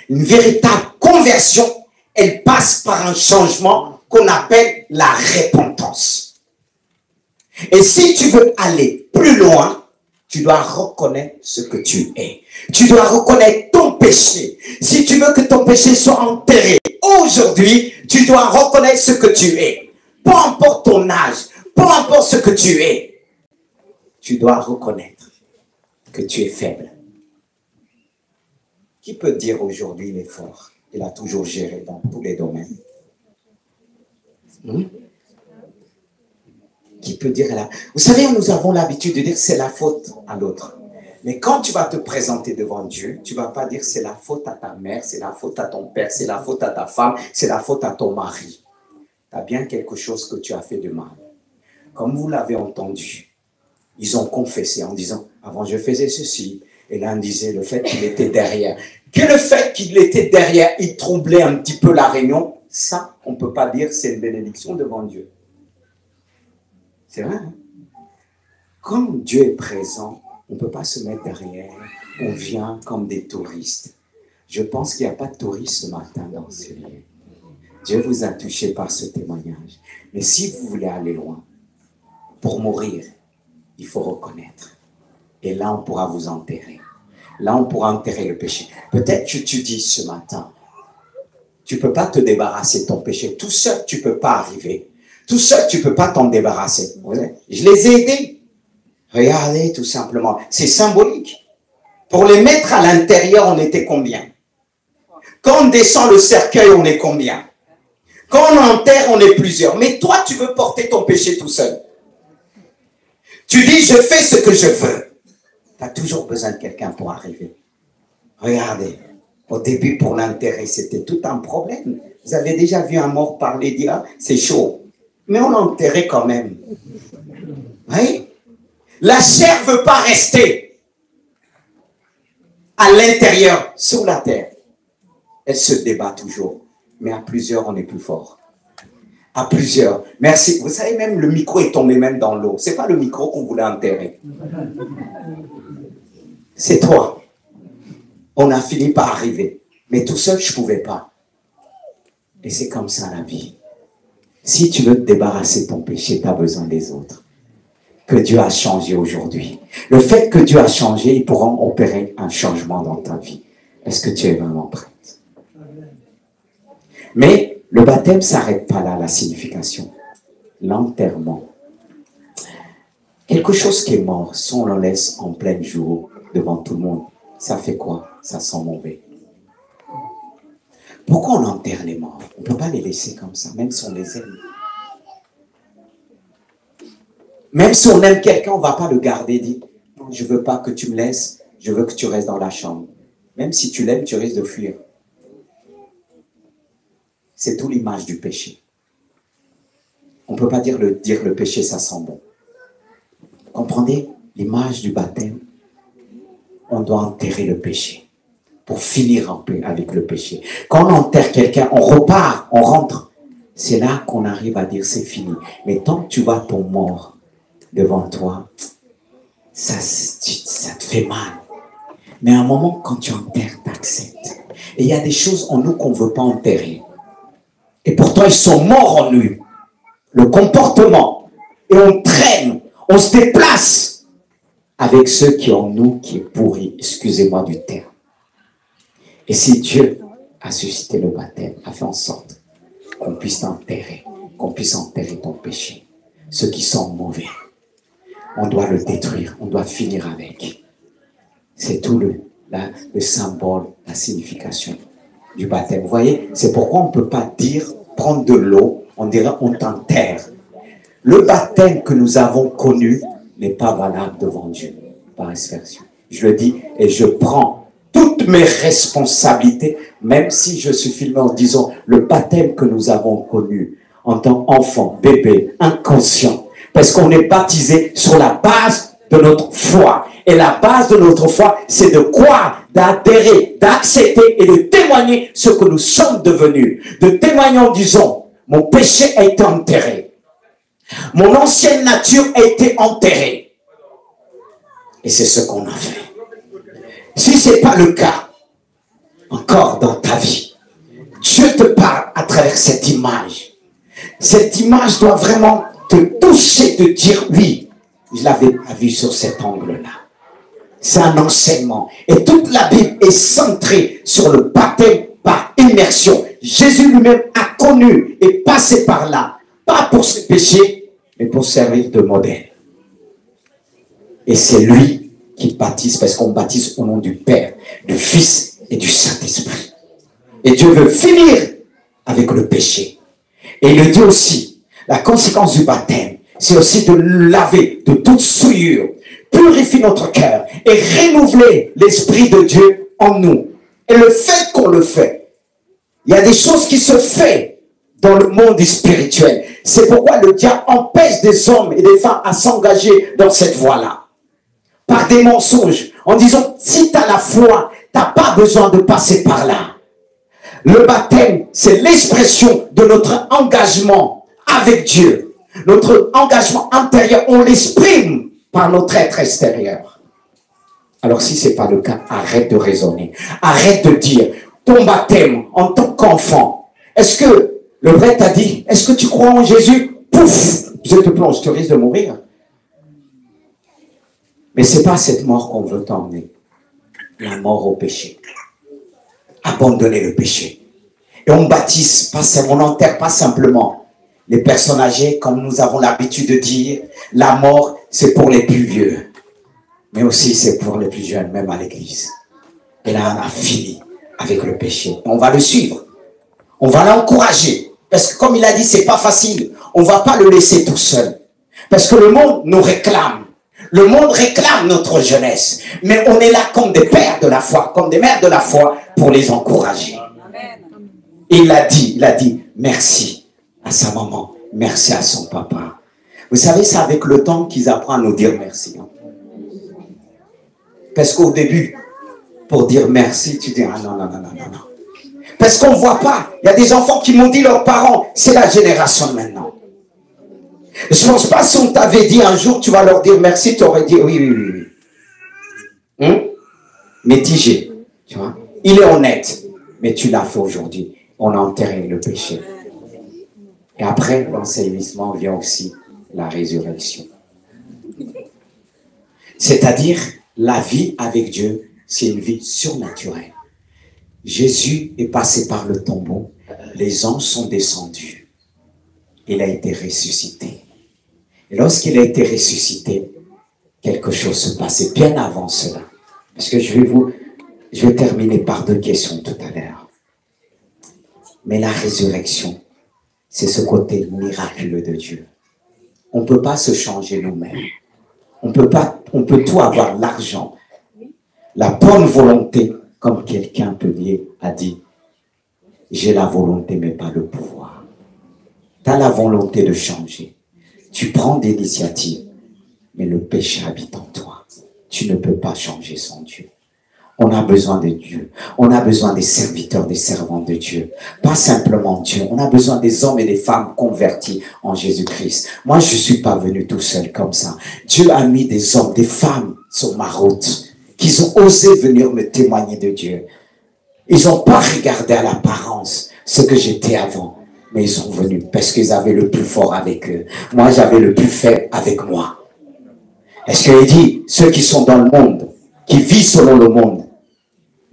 E: Une véritable conversion, elle passe par un changement qu'on appelle la repentance. Et si tu veux aller plus loin, tu dois reconnaître ce que tu es. Tu dois reconnaître ton péché. Si tu veux que ton péché soit enterré aujourd'hui, tu dois reconnaître ce que tu es. Peu importe ton âge, peu importe ce que tu es, tu dois reconnaître que tu es faible. Qui peut dire aujourd'hui il est fort? Il a toujours géré dans tous les domaines. Qui peut dire là? Vous savez, nous avons l'habitude de dire que c'est la faute à l'autre. Mais quand tu vas te présenter devant Dieu, tu ne vas pas dire c'est la faute à ta mère, c'est la faute à ton père, c'est la faute à ta femme, c'est la faute à ton mari. Tu as bien quelque chose que tu as fait de mal. Comme vous l'avez entendu, ils ont confessé en disant, avant je faisais ceci. Et l'un disait le fait qu'il était derrière. Que le fait qu'il était derrière, il troublait un petit peu la réunion, ça, on ne peut pas dire c'est une bénédiction devant Dieu. C'est vrai, hein? Quand Dieu est présent, on ne peut pas se mettre derrière. On vient comme des touristes. Je pense qu'il n'y a pas de touristes ce matin dans ce lieu. Dieu vous a touché par ce témoignage. Mais si vous voulez aller loin, pour mourir, il faut reconnaître. Et là, on pourra vous enterrer. Là, on pourra enterrer le péché. Peut-être que tu dis ce matin, tu ne peux pas te débarrasser de ton péché. Tout seul, tu ne peux pas arriver. Tout seul, tu ne peux pas t'en débarrasser. Je les ai aidés. Regardez, tout simplement. C'est symbolique. Pour les mettre à l'intérieur, on était combien? Quand on descend le cercueil, on est combien? Quand on enterre, on est plusieurs. Mais toi, tu veux porter ton péché tout seul. Tu dis, je fais ce que je veux. Tu as toujours besoin de quelqu'un pour arriver. Regardez, au début, pour l'enterrer, c'était tout un problème. Vous avez déjà vu un mort parler, dire, ah, c'est chaud. Mais on l'enterrait quand même. Oui. La chair ne veut pas rester à l'intérieur, sur la terre. Elle se débat toujours. Mais à plusieurs, on est plus fort. À plusieurs. Merci. Vous savez, même le micro est tombé même dans l'eau. Ce n'est pas le micro qu'on voulait enterrer. C'est toi. On a fini par arriver. Mais tout seul, je ne pouvais pas. Et c'est comme ça la vie. Si tu veux te débarrasser de ton péché, tu as besoin des autres. Que Dieu a changé aujourd'hui. Le fait que Dieu a changé, ils pourront opérer un changement dans ta vie. Est-ce que tu es vraiment prête? Mais le baptême ne s'arrête pas là, la signification. L'enterrement. Quelque chose qui est mort, si on le laisse en plein jour, devant tout le monde, ça fait quoi? Ça sent mauvais. Pourquoi on enterre les morts? On ne peut pas les laisser comme ça, même si on les aime. Même si on aime quelqu'un, on ne va pas le garder, dit, non, je ne veux pas que tu me laisses, je veux que tu restes dans la chambre. Même si tu l'aimes, tu risques de fuir. C'est tout l'image du péché. On ne peut pas dire le péché, ça sent bon. Comprenez l'image du baptême? On doit enterrer le péché pour finir en paix avec le péché. Quand on enterre quelqu'un, on repart, on rentre. C'est là qu'on arrive à dire c'est fini. Mais tant que tu vois ton mort devant toi, ça te fait mal. Mais à un moment, quand tu enterres, tu acceptes. Et il y a des choses en nous qu'on ne veut pas enterrer. Et pourtant, ils sont morts en nous. Le comportement. Et on traîne, on se déplace avec ceux qui ont en nous qui est pourri. Excusez-moi du terme. Et si Dieu a suscité le baptême, a fait en sorte qu'on puisse t'enterrer, qu'on puisse enterrer ton péché. Ceux qui sont mauvais, on doit le détruire, on doit finir avec. C'est tout le symbole, la signification du baptême. Vous voyez, c'est pourquoi on ne peut pas dire, prendre de l'eau, on dirait on t'enterre. Le baptême que nous avons connu n'est pas valable devant Dieu, par aspersion. Je le dis et je prends toutes mes responsabilités, même si je suis filmé en disant le baptême que nous avons connu en tant qu'enfant, bébé, inconscient, parce qu'on est baptisé sur la base de notre foi. Et la base de notre foi, c'est de croire, d'adhérer, d'accepter et de témoigner ce que nous sommes devenus. De témoigner en disant, Mon péché a été enterré. Mon ancienne nature a été enterrée. Et c'est ce qu'on a fait. Si ce n'est pas le cas, encore dans ta vie, Dieu te parle à travers cette image. Cette image doit vraiment te toucher, de dire oui, je l'avais pas vu sur cet angle-là. C'est un enseignement. Et toute la Bible est centrée sur le baptême par immersion. Jésus lui-même a connu et passé par là, pas pour ses péchés, mais pour servir de modèle. Et c'est lui qui baptise, parce qu'on baptise au nom du Père, du Fils et du Saint-Esprit. Et Dieu veut finir avec le péché. Et il le dit aussi, la conséquence du baptême, c'est aussi de laver de toute souillure, purifier notre cœur et renouveler l'Esprit de Dieu en nous. Et le fait qu'on le fait, il y a des choses qui se font dans le monde spirituel. C'est pourquoi le diable empêche des hommes et des femmes à s'engager dans cette voie-là. Par des mensonges, en disant, si tu as la foi, tu n'as pas besoin de passer par là. Le baptême, c'est l'expression de notre engagement avec Dieu. Notre engagement intérieur, on l'exprime par notre être extérieur. Alors si ce n'est pas le cas, arrête de raisonner. Arrête de dire, ton baptême en tant qu'enfant, est-ce que le vrai t'a dit, est-ce que tu crois en Jésus? Pouf, je te plonge, tu risques de mourir. Mais ce n'est pas cette mort qu'on veut t'emmener. La mort au péché. Abandonner le péché. Et on baptise, on n'enterre pas simplement les personnes âgées, comme nous avons l'habitude de dire. La mort, c'est pour les plus vieux. Mais aussi, c'est pour les plus jeunes, même à l'église. Et là, on a fini avec le péché. On va le suivre. On va l'encourager. Parce que comme il a dit, c'est pas facile. On ne va pas le laisser tout seul. Parce que le monde nous réclame. Le monde réclame notre jeunesse. Mais on est là comme des pères de la foi, comme des mères de la foi, pour les encourager. Et il a dit, merci à sa maman, merci à son papa. Vous savez, c'est avec le temps qu'ils apprennent à nous dire merci. Hein? Parce qu'au début, pour dire merci, tu dis, ah non, non, non, non, non, non. Parce qu'on ne voit pas. Il y a des enfants qui m'ont dit, leurs parents, c'est la génération de maintenant. Je ne pense pas si on t'avait dit un jour, tu vas leur dire merci, tu aurais dit oui, oui, oui, oui. Mitigé, tu vois. Il est honnête, mais tu l'as fait aujourd'hui. On a enterré le péché. Et après l'enseignement vient aussi la résurrection. C'est-à-dire, la vie avec Dieu, c'est une vie surnaturelle. Jésus est passé par le tombeau, les anges sont descendus. Il a été ressuscité. Et lorsqu'il a été ressuscité, quelque chose se passait bien avant cela. Parce que je vais terminer par 2 questions tout à l'heure. Mais la résurrection, c'est ce côté miraculeux de Dieu. On ne peut pas se changer nous-mêmes. On peut tout avoir, l'argent, la bonne volonté, comme quelqu'un a dit, j'ai la volonté mais pas le pouvoir. Tu as la volonté de changer. Tu prends des initiatives, mais le péché habite en toi. Tu ne peux pas changer sans Dieu. On a besoin de Dieu. On a besoin des serviteurs, des servants de Dieu. Pas simplement Dieu. On a besoin des hommes et des femmes convertis en Jésus-Christ. Moi, je ne suis pas venu tout seul comme ça. Dieu a mis des hommes, des femmes sur ma route qui ont osé venir me témoigner de Dieu. Ils n'ont pas regardé à l'apparence ce que j'étais avant. Mais ils sont venus parce qu'ils avaient le plus fort avec eux. Moi, j'avais le plus faible avec moi. Est-ce qu'il dit, ceux qui sont dans le monde, qui vivent selon le monde,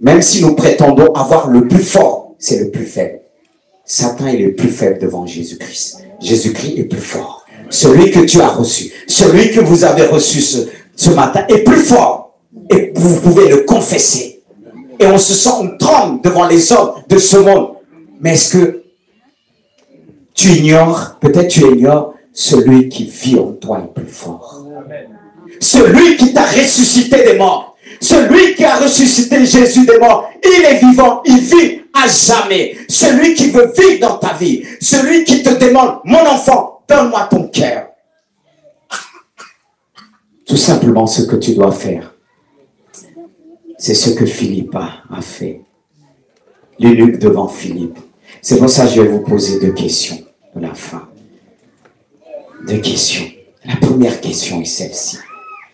E: même si nous prétendons avoir le plus fort, c'est le plus faible. Satan est le plus faible devant Jésus-Christ. Jésus-Christ est plus fort. Celui que tu as reçu, celui que vous avez reçu ce matin est plus fort. Et vous pouvez le confesser. Et on se sent, on tremble devant les hommes de ce monde. Mais est-ce que tu ignores, peut-être tu ignores, celui qui vit en toi est plus fort. Celui qui t'a ressuscité des morts. Celui qui a ressuscité Jésus des morts, il est vivant, il vit à jamais. Celui qui veut vivre dans ta vie, celui qui te demande, mon enfant, donne-moi ton cœur. Tout simplement ce que tu dois faire, c'est ce que Philippe a fait. L'eunuque devant Philippe. C'est pour ça que je vais vous poser 2 questions. de la fin. 2 questions. La première question est celle-ci.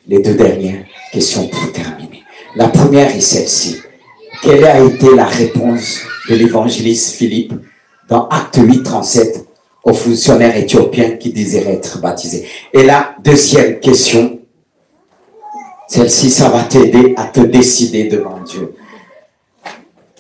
E: Les 2 dernières questions pour terminer. La première est celle-ci. Quelle a été la réponse de l'évangéliste Philippe dans Acte 8, 37 au fonctionnaire éthiopien qui désirait être baptisé? Et la deuxième question, celle-ci, ça va t'aider à te décider devant Dieu.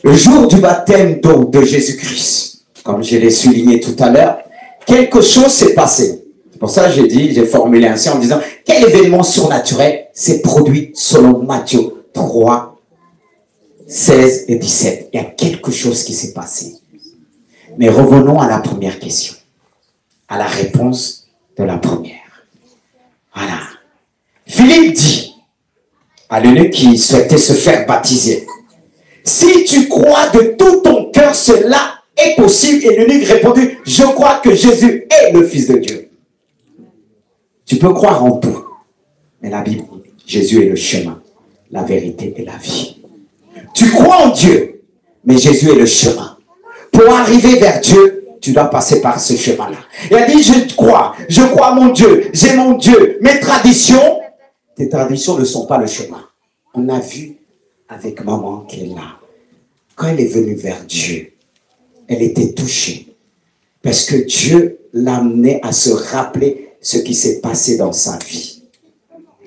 E: Le jour du baptême d'eau de Jésus-Christ, comme je l'ai souligné tout à l'heure, quelque chose s'est passé. C'est pour ça que j'ai formulé ainsi en disant, quel événement surnaturel s'est produit selon Matthieu 3, 16 et 17. Il y a quelque chose qui s'est passé. Mais revenons à la première question, à la réponse de la première. Voilà. Philippe dit à l'eunuque qui souhaitait se faire baptiser, si tu crois de tout ton cœur, cela est possible. Et l'eunuque répondit, je crois que Jésus est le Fils de Dieu. Tu peux croire en tout, mais la Bible dit, Jésus est le chemin, la vérité et la vie. Tu crois en Dieu, mais Jésus est le chemin. Pour arriver vers Dieu, tu dois passer par ce chemin-là. Il a dit, je crois à mon Dieu, j'ai mon Dieu, mes traditions. Tes traditions ne sont pas le chemin. On a vu avec maman qui est là. Quand elle est venue vers Dieu, elle était touchée. Parce que Dieu l'a amenée à se rappeler ce qui s'est passé dans sa vie.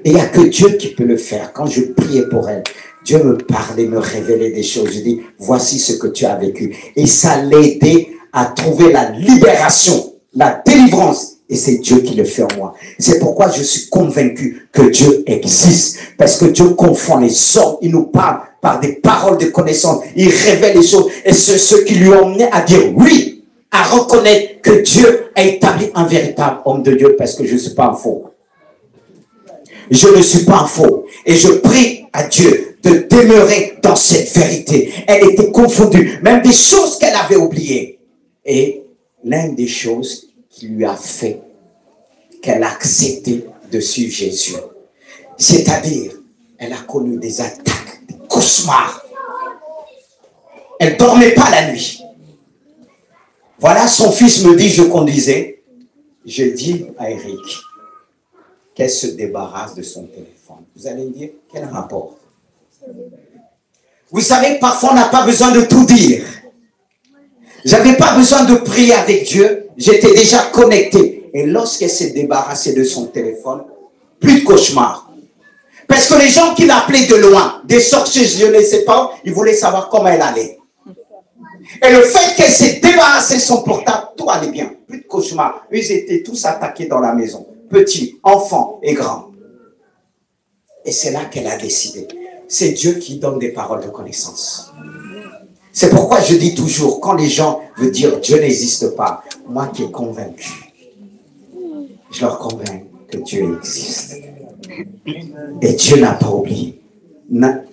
E: Et il n'y a que Dieu qui peut le faire. Quand je priais pour elle, Dieu me parlait, me révélait des choses. Je dis, voici ce que tu as vécu. Et ça l'aidait à trouver la libération, la délivrance. Et c'est Dieu qui le fait en moi. C'est pourquoi je suis convaincu que Dieu existe. Parce que Dieu confond les hommes. Il nous parle par des paroles de connaissance. Il révèle les choses. Et c'est ce qui lui ont amené à dire oui, à reconnaître que Dieu a établi un véritable homme de Dieu. Parce que je ne suis pas un faux. Je ne suis pas un faux. Et je prie à Dieu de demeurer dans cette vérité. Elle était confondue. Même des choses qu'elle avait oubliées. Et l'une des choses qui lui a fait qu'elle a accepté de suivre Jésus. C'est-à-dire, elle a connu des attaques, des cauchemars. Elle ne dormait pas la nuit. Voilà, son fils me dit, je conduisais. Je dis à Eric qu'elle se débarrasse de son téléphone. Vous allez me dire, quel rapport? Vous savez, parfois on n'a pas besoin de tout dire. J'avais pas besoin de prier avec Dieu. J'étais déjà connecté. Et lorsqu'elle s'est débarrassée de son téléphone, plus de cauchemar. Parce que les gens qui l'appelaient de loin, des sorciers, je ne sais pas, ils voulaient savoir comment elle allait. Et le fait qu'elle s'est débarrassée de son portable, tout allait bien. Plus de cauchemar. Ils étaient tous attaqués dans la maison. Petits, enfants et grands. Et c'est là qu'elle a décidé. C'est Dieu qui donne des paroles de connaissance. C'est pourquoi je dis toujours, quand les gens veulent dire Dieu n'existe pas, moi qui est convaincu, je leur convainc que Dieu existe. Et Dieu n'a pas oublié.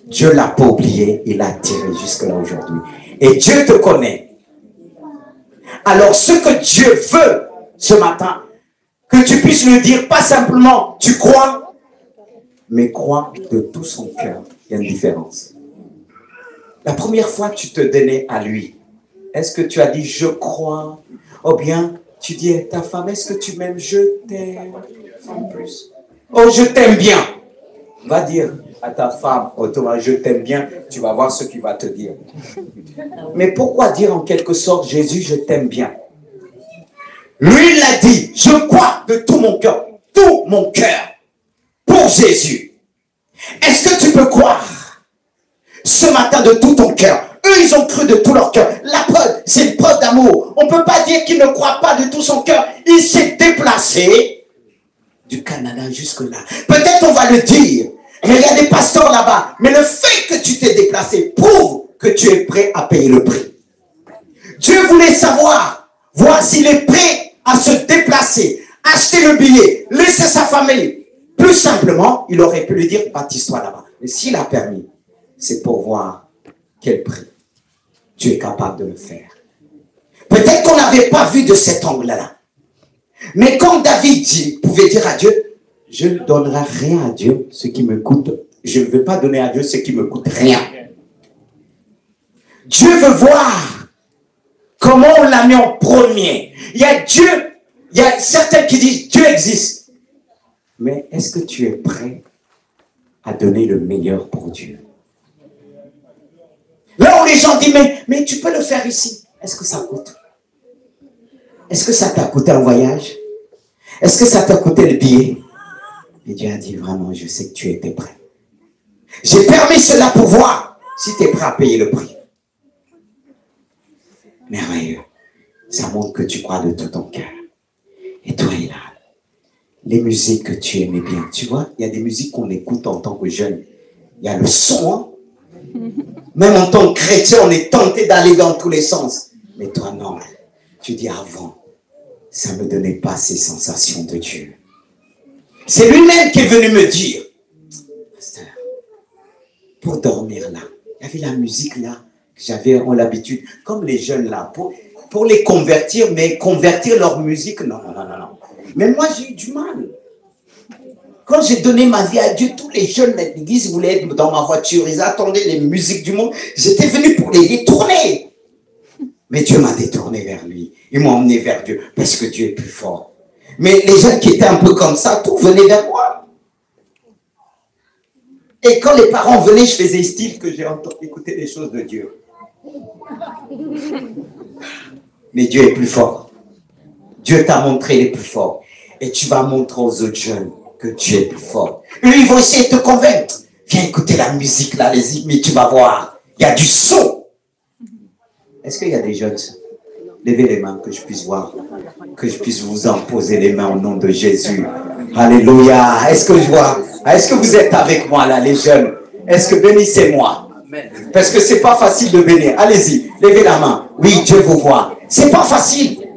E: Dieu l'a pas oublié, il l'a tiré jusque-là aujourd'hui. Et Dieu te connaît. Alors ce que Dieu veut ce matin, que tu puisses lui dire, pas simplement tu crois, mais crois de tout son cœur. Il y a une différence. La première fois que tu te donnais à lui, est-ce que tu as dit je crois? Ou bien tu dis à ta femme, est-ce que tu m'aimes? Je t'aime. En plus. Oh, je t'aime bien. Va dire à ta femme, oh Thomas, je t'aime bien, tu vas voir ce qu'il va te dire. Mais pourquoi dire en quelque sorte, Jésus, je t'aime bien? Lui, il l'a dit, je crois de tout mon cœur pour Jésus. Est-ce que tu peux croire ce matin de tout ton cœur? Eux, ils ont cru de tout leur cœur. La preuve, c'est une preuve d'amour. On ne peut pas dire qu'il ne croit pas de tout son cœur. Il s'est déplacé du Canada jusque-là. Peut-être on va le dire. Mais il y a des pasteurs là-bas. Mais le fait que tu t'es déplacé prouve que tu es prêt à payer le prix. Dieu voulait savoir, voir s'il est prêt à se déplacer, acheter le billet, laisser sa famille. Plus simplement, il aurait pu lui dire, baptise-toi là-bas. Mais s'il a permis, c'est pour voir quel prix tu es capable de le faire. Peut-être qu'on n'avait pas vu de cet angle-là. Mais quand David pouvait dire à Dieu, je ne donnerai rien à Dieu, ce qui me coûte. Je ne veux pas donner à Dieu ce qui me coûte rien. Dieu veut voir que Comment on l'a mis en premier? Il y a Dieu, il y a certains qui disent Dieu existe. Mais est-ce que tu es prêt à donner le meilleur pour Dieu? Là où les gens disent, mais tu peux le faire ici. Est-ce que ça coûte? Est-ce que ça t'a coûté un voyage? Est-ce que ça t'a coûté le billet? Et Dieu a dit, vraiment, je sais que tu étais prêt. J'ai permis cela pour voir si tu es prêt à payer le prix. Merveilleux. Ça montre que tu crois de tout ton cœur. Et toi, là, les musiques que tu aimais bien, tu vois, il y a des musiques qu'on écoute en tant que jeune. Il y a le son, hein? Même en tant que chrétien, on est tenté d'aller dans tous les sens. Mais toi, non. Tu dis avant, ça ne me donnait pas ces sensations de Dieu. C'est lui-même qui est venu me dire, pasteur, pour dormir là, il y avait la musique là, que j'avais l'habitude, comme les jeunes là, pour les convertir, mais convertir leur musique, non. Mais moi, j'ai eu du mal. Quand j'ai donné ma vie à Dieu, tous les jeunes de l'église voulaient être dans ma voiture. Ils attendaient les musiques du monde. J'étais venu pour les détourner. Mais Dieu m'a détourné vers lui. Il m'a emmené vers Dieu parce que Dieu est plus fort. Mais les jeunes qui étaient un peu comme ça, tout venait vers moi. Et quand les parents venaient, je faisais style que j'ai écouté les choses de Dieu. Mais Dieu est plus fort. Dieu t'a montré les plus forts. Et tu vas montrer aux autres jeunes que Dieu est plus fort. Eux, ils vont essayer de te convaincre. Viens écouter la musique là, mais tu vas voir. Il y a du son. Est-ce qu'il y a des jeunes? Levez les mains que je puisse voir. Que je puisse vous en poser les mains au nom de Jésus. Alléluia. Est-ce que je vois? Est-ce que vous êtes avec moi là, les jeunes? Est-ce que bénissez-moi? Parce que c'est pas facile de bénir. Allez-y, levez la main. Oui, Dieu vous voit. C'est pas facile.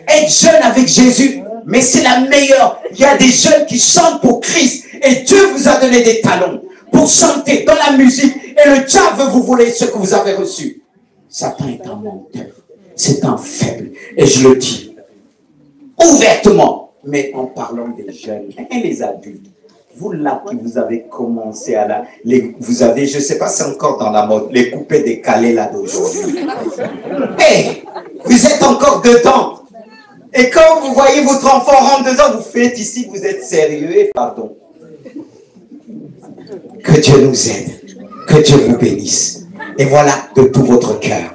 E: Être jeune avec Jésus, mais c'est la meilleure. Il y a des jeunes qui chantent pour Christ. Et Dieu vous a donné des talents pour chanter dans la musique. Et le diable veut vous voler ce que vous avez reçu. Satan est un menteur. C'est un faible. Et je le dis ouvertement. Mais en parlant des jeunes et les adultes. Vous là qui vous avez commencé à vous avez, je ne sais pas si c'est encore dans la mode, les coupés décalés là d'aujourd'hui. Hey, vous êtes encore dedans. Et quand vous voyez votre enfant rentrer dedans, vous faites ici, vous êtes sérieux et pardon. Que Dieu nous aide. Que Dieu vous bénisse. Et voilà, de tout votre cœur.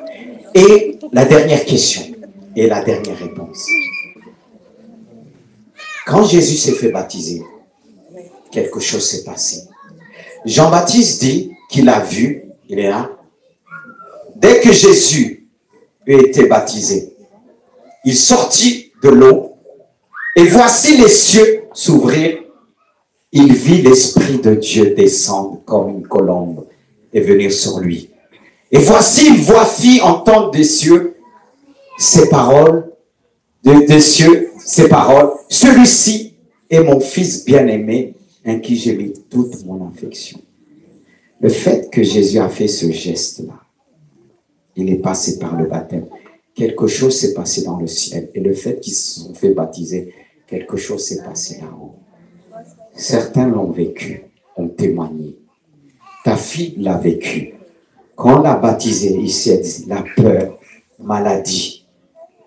E: Et la dernière question et la dernière réponse. Quand Jésus s'est fait baptiser, quelque chose s'est passé. Jean-Baptiste dit qu'il a vu, il est là, dès que Jésus eut été baptisé, il sortit de l'eau et voici les cieux s'ouvrir. Il vit l'Esprit de Dieu descendre comme une colombe et venir sur lui. Et voici une voix fit entendre des cieux ces paroles, des cieux ces paroles. Celui-ci est mon fils bien-aimé en qui j'ai mis toute mon affection. Le fait que Jésus a fait ce geste-là, il est passé par le baptême. Quelque chose s'est passé dans le ciel. Et le fait qu'ils se sont fait baptiser, quelque chose s'est passé là-haut. Certains l'ont vécu, ont témoigné. Ta fille l'a vécu. Quand on l'a baptisée, ici, elle dit la peur, maladie.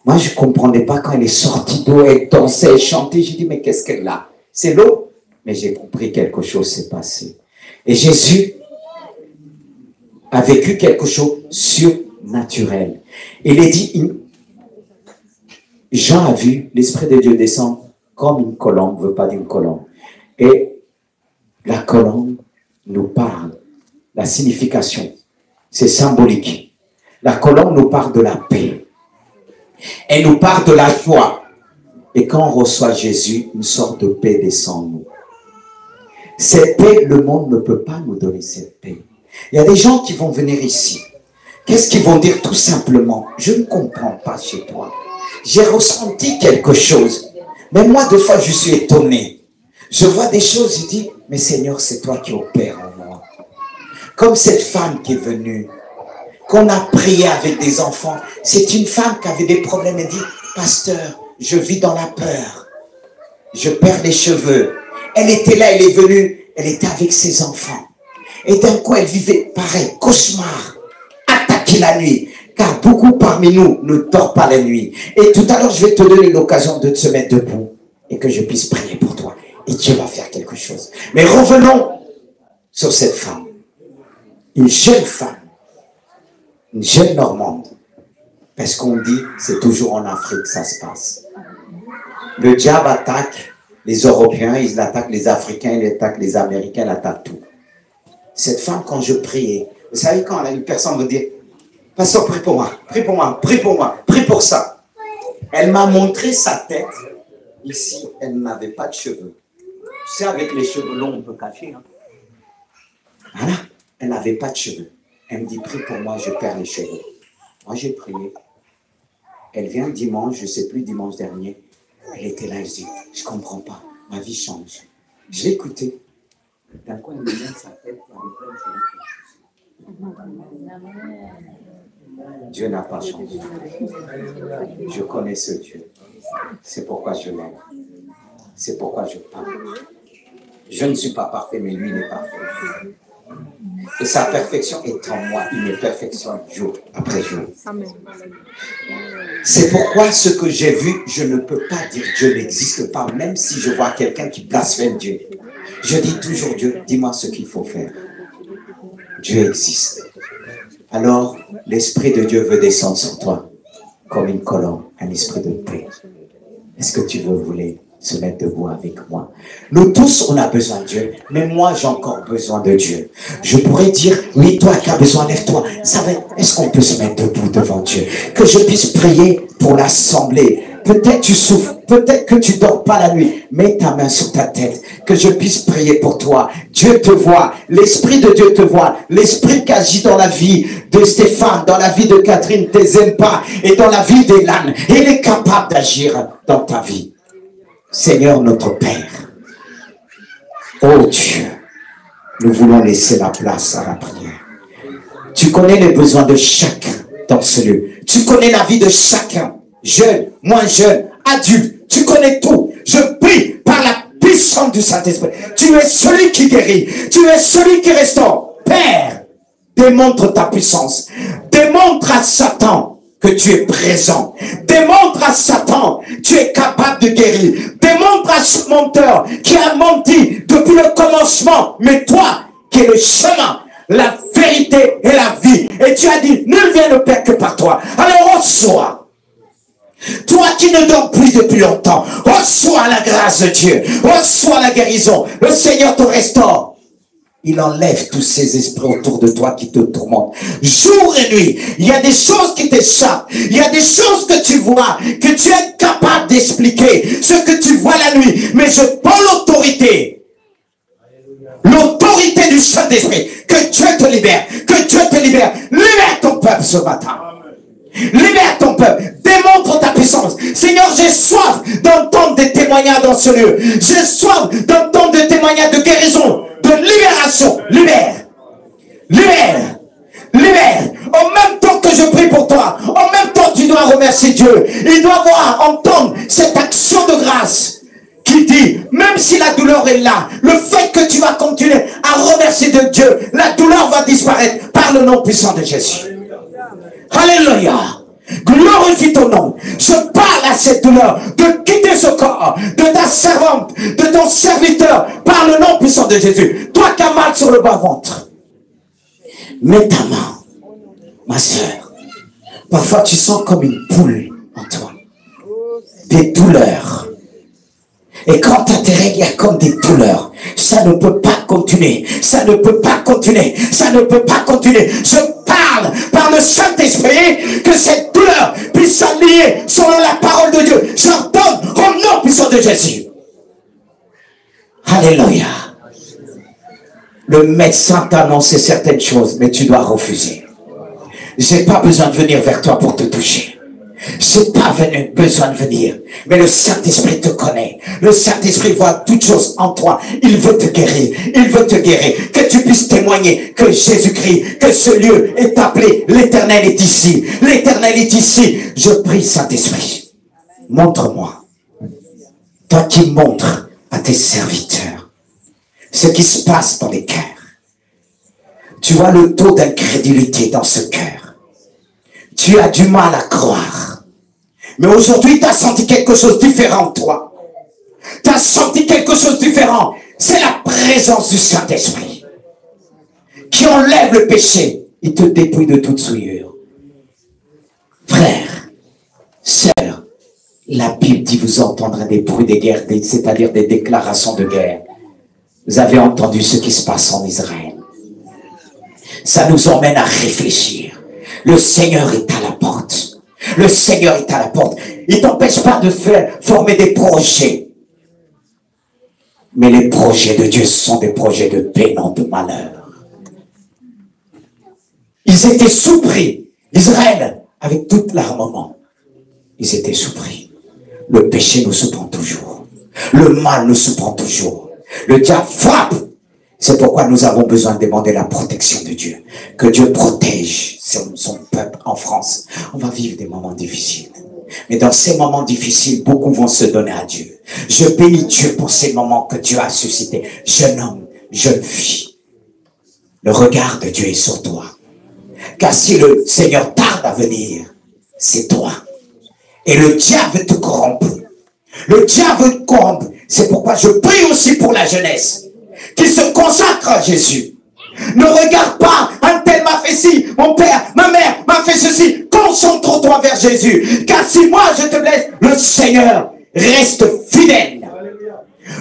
E: Moi, je ne comprenais pas quand elle est sortie d'eau, elle dansait, elle chantait. J'ai dit, mais qu'est-ce qu'elle a? C'est l'eau. Mais j'ai compris quelque chose s'est passé. Et Jésus a vécu quelque chose surnaturel. Il est dit, Jean a vu l'Esprit de Dieu descendre comme une colombe, ne veut pas dire une colombe. Et la colombe nous parle, la signification, c'est symbolique. La colombe nous parle de la paix. Elle nous parle de la joie. Et quand on reçoit Jésus, une sorte de paix descend en nous. Cette paix, le monde ne peut pas nous donner cette paix. Il y a des gens qui vont venir ici. Qu'est-ce qu'ils vont dire tout simplement? Je ne comprends pas chez toi. J'ai ressenti quelque chose. Mais moi, des fois, je suis étonné. Je vois des choses, je dis, mais Seigneur, c'est toi qui opères en moi. Comme cette femme qui est venue, qu'on a prié avec des enfants. C'est une femme qui avait des problèmes et dit, pasteur, je vis dans la peur. Je perds les cheveux. Elle était là, elle est venue, elle était avec ses enfants. Et d'un coup, elle vivait pareil, cauchemar, attaqué la nuit. Car beaucoup parmi nous ne dorment pas la nuit. Et tout à l'heure, je vais te donner l'occasion de te mettre debout et que je puisse prier pour toi. Et Dieu va faire quelque chose. Mais revenons sur cette femme. Une jeune femme. Une jeune Normande. Parce qu'on dit, c'est toujours en Afrique que ça se passe. Le diable attaque les Européens, il attaque les Africains, il attaque les Américains, il attaque tout. Cette femme, quand je priais, vous savez, quand une personne me dit, pasteur, prie pour moi, prie pour moi, prie pour moi, prie pour ça. Elle m'a montré sa tête. Ici, elle n'avait pas de cheveux. Tu sais, avec les cheveux longs, on peut cacher. Hein? Voilà, elle n'avait pas de cheveux. Elle me dit, prie pour moi, je perds les cheveux. Moi, j'ai prié. Elle vient dimanche, je ne sais plus, dimanche dernier. Elle était là, elle dit, je ne comprends pas, ma vie change. Je l'ai écoutée. D'un coup, elle me met sa tête, elle avait plein de cheveux. Dieu n'a pas changé. Je connais ce Dieu. C'est pourquoi je l'aime. C'est pourquoi je parle. Je ne suis pas parfait, mais lui, il est parfait. Et sa perfection est en moi. Il me perfectionne jour après jour. C'est pourquoi ce que j'ai vu, je ne peux pas dire Dieu n'existe pas, même si je vois quelqu'un qui blasphème Dieu. Je dis toujours Dieu, dis-moi ce qu'il faut faire. Dieu existe. Alors, l'Esprit de Dieu veut descendre sur toi comme une colombe, un esprit de paix. Est-ce que tu voulais se mettre debout avec moi? Nous tous, on a besoin de Dieu, mais moi, j'ai encore besoin de Dieu. Je pourrais dire, oui, toi qui as besoin, lève-toi. Est-ce qu'on peut se mettre debout devant Dieu? Que je puisse prier pour l'assemblée. Peut-être tu souffres, peut-être que tu dors pas la nuit. Mets ta main sur ta tête, que je puisse prier pour toi. Dieu te voit, l'Esprit de Dieu te voit. L'Esprit qui agit dans la vie de Stéphane, dans la vie de Catherine, tes aime pas, et dans la vie d'Elan. Il est capable d'agir dans ta vie. Seigneur notre Père, oh Dieu, nous voulons laisser la place à la prière. Tu connais les besoins de chacun dans ce lieu. Tu connais la vie de chacun, jeune, moins jeune, adulte. Tu connais tout. Je prie par la puissance du Saint-Esprit. Tu es celui qui guérit. Tu es celui qui restaure. Père, démontre ta puissance. Démontre à Satan que tu es présent. Démontre à Satan, tu es capable de guérir. Démontre à ce menteur qui a menti depuis le commencement, mais toi, qui es le chemin, la vérité et la vie. Et tu as dit, nul vient au Père que par toi. Alors reçois. Toi qui ne dors plus depuis longtemps, reçois la grâce de Dieu. Reçois la guérison. Le Seigneur te restaure. Il enlève tous ces esprits autour de toi qui te tourmentent. Jour et nuit, il y a des choses qui t'échappent. Il y a des choses que tu vois, que tu es capable d'expliquer. Ce que tu vois la nuit. Mais je prends l'autorité. L'autorité du Saint-Esprit. Que Dieu te libère. Que Dieu te libère. Libère ton peuple ce matin. Libère ton peuple. Démontre ta puissance. Seigneur, j'ai soif d'entendre des témoignages dans ce lieu. J'ai soif d'entendre des témoignages de guérison, de libération. Libère. Libère. Libère. En même temps que je prie pour toi, en même temps tu dois remercier Dieu. Il doit entendre cette action de grâce qui dit, même si la douleur est là, le fait que tu vas continuer à remercier de Dieu, la douleur va disparaître par le nom puissant de Jésus. Alléluia. Glorifie ton nom. Je parle à cette douleur de quitter ce corps, de ta servante, de ton serviteur, par le nom puissant de Jésus. Toi qui as mal sur le bas-ventre, mets ta main, ma soeur. Parfois tu sens comme une poule en toi. Des douleurs. Et quand tu as tes règles, il y a comme des douleurs. Ça ne peut pas continuer. Ça ne peut pas continuer. Ça ne peut pas continuer. Je parle par le Saint-Esprit que cette douleur puisse s'aligner selon la parole de Dieu. J'ordonne au nom puissant de Jésus. Alléluia. Le médecin t'a annoncé certaines choses, mais tu dois refuser. J'ai pas besoin de venir vers toi pour te toucher. J'ai pas besoin de venir. Mais le Saint-Esprit te connaît. Le Saint-Esprit voit toutes choses en toi. Il veut te guérir. Il veut te guérir. Que tu puisses témoigner que Jésus-Christ, que ce lieu est appelé. L'Éternel est ici. L'Éternel est ici. Je prie, Saint-Esprit. Montre-moi. Toi qui montres à tes serviteurs ce qui se passe dans les cœurs. Tu vois le taux d'incrédulité dans ce cœur. tu as du mal à croire. Mais aujourd'hui, tu as senti quelque chose de différent de toi. Tu as senti quelque chose de différent. C'est la présence du Saint-Esprit qui enlève le péché. Il te dépouille de toute souillure. Frère, sœur, la Bible dit vous entendrez des bruits de guerre, c'est-à-dire des déclarations de guerre. Vous avez entendu ce qui se passe en Israël. Ça nous emmène à réfléchir. Le Seigneur est à la porte. Le Seigneur est à la porte. Il ne t'empêche pas de former des projets. Mais les projets de Dieu sont des projets de paix, non de malheur. Ils étaient surpris. Israël, avec tout l'armement, ils étaient surpris. Le péché nous surprend toujours. Le mal nous surprend toujours. Le diable frappe. C'est pourquoi nous avons besoin de demander la protection de Dieu. Que Dieu protège son peuple en France. On va vivre des moments difficiles. Mais dans ces moments difficiles, beaucoup vont se donner à Dieu. Je bénis Dieu pour ces moments que Dieu a suscités. Jeune homme, jeune fille, le regard de Dieu est sur toi. Car si le Seigneur tarde à venir, c'est toi. Et le diable veut te corrompre. Le diable veut te corrompre. C'est pourquoi je prie aussi pour la jeunesse qui se consacre à Jésus. Ne regarde pas, un tel m'a fait ci, mon père, ma mère m'a fait ceci. Concentre-toi vers Jésus. Car si moi je te blesse, le Seigneur reste fidèle.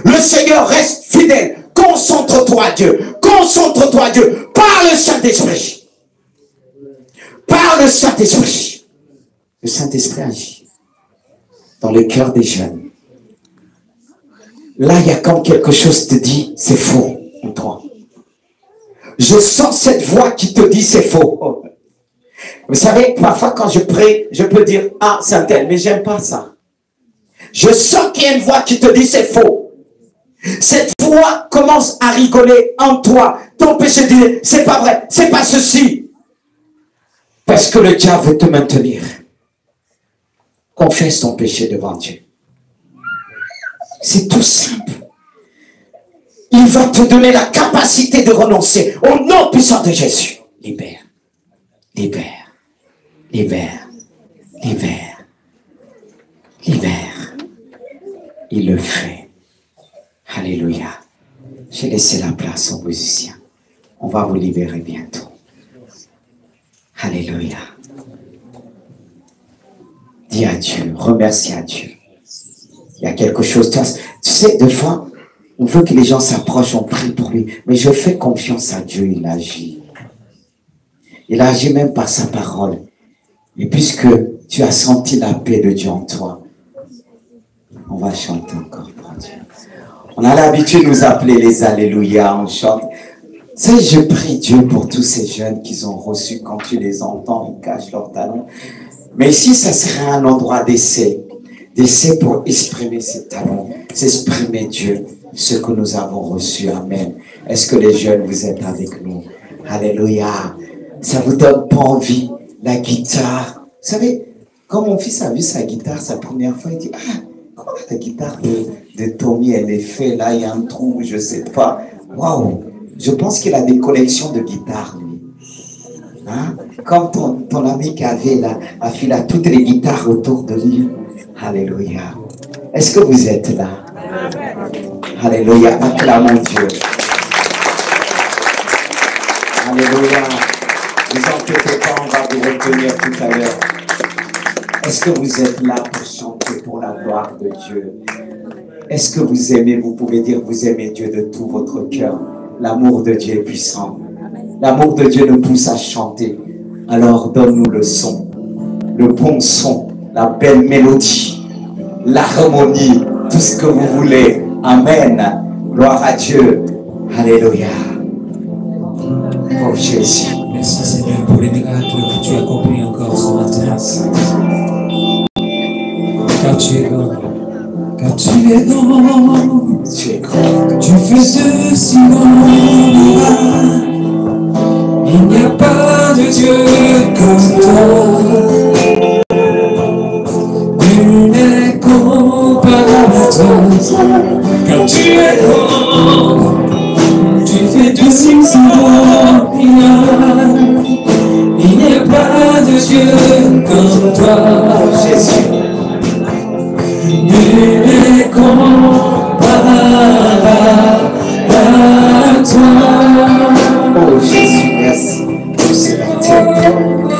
E: Le Seigneur reste fidèle. Concentre-toi à Dieu. Concentre-toi à Dieu. Par le Saint-Esprit. Par le Saint-Esprit. Le Saint-Esprit agit dans le cœur des jeunes. Là, il y a comme quelque chose qui te dit, c'est faux en toi. Je sens cette voix qui te dit, c'est faux. Vous savez, parfois quand je prie, je peux dire, ah, c'est un tel, mais j'aime pas ça. Je sens qu'il y a une voix qui te dit, c'est faux. Cette voix commence à rigoler en toi. Ton péché dit, c'est pas vrai, c'est pas ceci. Parce que le diable veut te maintenir. Confesse ton péché devant Dieu. C'est tout simple. Il va te donner la capacité de renoncer. Au nom puissant de Jésus. Libère. Libère. Libère. Libère. Libère. Il le fait. Alléluia. J'ai laissé la place aux musiciens. On va vous libérer bientôt. Alléluia. Dis à Dieu. Remercie à Dieu. Il y a quelque chose. Tu sais, des fois, on veut que les gens s'approchent, on prie pour lui. Mais je fais confiance à Dieu, il agit. Il agit même par sa parole. Et puisque tu as senti la paix de Dieu en toi, on va chanter encore pour Dieu. On a l'habitude de nous appeler les Alléluia, on chante. Tu sais, je prie Dieu pour tous ces jeunes qu'ils ont reçus. Quand tu les entends, ils cachent leurs talents. Mais ici, ça serait un endroit d'essai. D'essai pour exprimer ses talents, s'exprimer Dieu, ce que nous avons reçu. Amen. Est-ce que les jeunes, vous êtes avec nous? Alléluia. Ça vous donne pas envie? La guitare. Vous savez, quand mon fils a vu sa guitare, sa première fois, il dit, ah, comment la guitare de Tommy, elle est faite, là, il y a un trou, je sais pas. Waouh. Je pense qu'il a des collections de guitares, lui. Hein? Comme ton ami qui avait là, a fait là, toutes les guitares autour de lui. Alléluia. Est-ce que vous êtes là? Alléluia. Acclamons Dieu. Alléluia. Ne vous inquiétez pas, on va vous retenir tout à l'heure. Est-ce que vous êtes là pour chanter pour la gloire de Dieu? Est-ce que vous aimez, vous pouvez dire vous aimez Dieu de tout votre cœur? L'amour de Dieu est puissant. L'amour de Dieu nous pousse à chanter. Alors donne-nous le son, le bon son, la belle mélodie, l'harmonie, tout ce que vous voulez. Amen. Gloire à Dieu. Alléluia. Oh Jésus.
C: Merci Seigneur pour les miracles que tu as accomplis encore ce matin. Car tu es grand. Car tu es grand.
E: Tu es grand.
C: Tu fais de si grands miracles. Il n'y a pas de Dieu comme toi. Nul n'est comparable à toi. Car tu es grand. Tu fais de si grands miracles. Il n'y a pas de Dieu comme toi.
E: Jésus.
C: Nul n'est comparable à toi.
E: Oh Jésus, merci pour ce matin.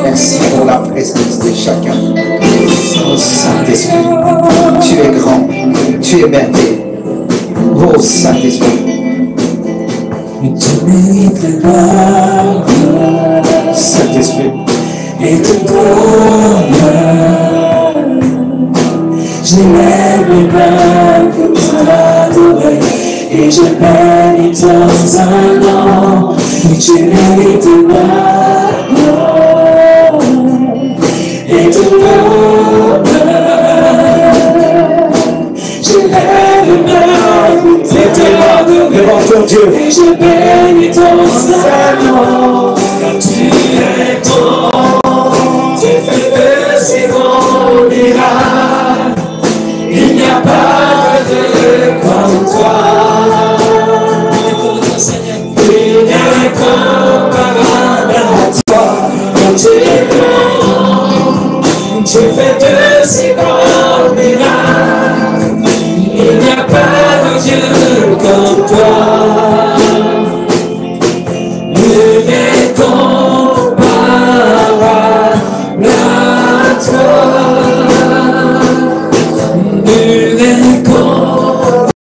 E: Merci pour la présence de chacun. Oh Saint-Esprit, tu es grand, tu es merveilleux. Oh Saint-Esprit.
C: Tu mérites le pardon,
E: Saint-Esprit.
C: et te gloire. J'élève les mains pour t'adorer et je bénis ton Saint-Nom. Et tu mérites le pardon.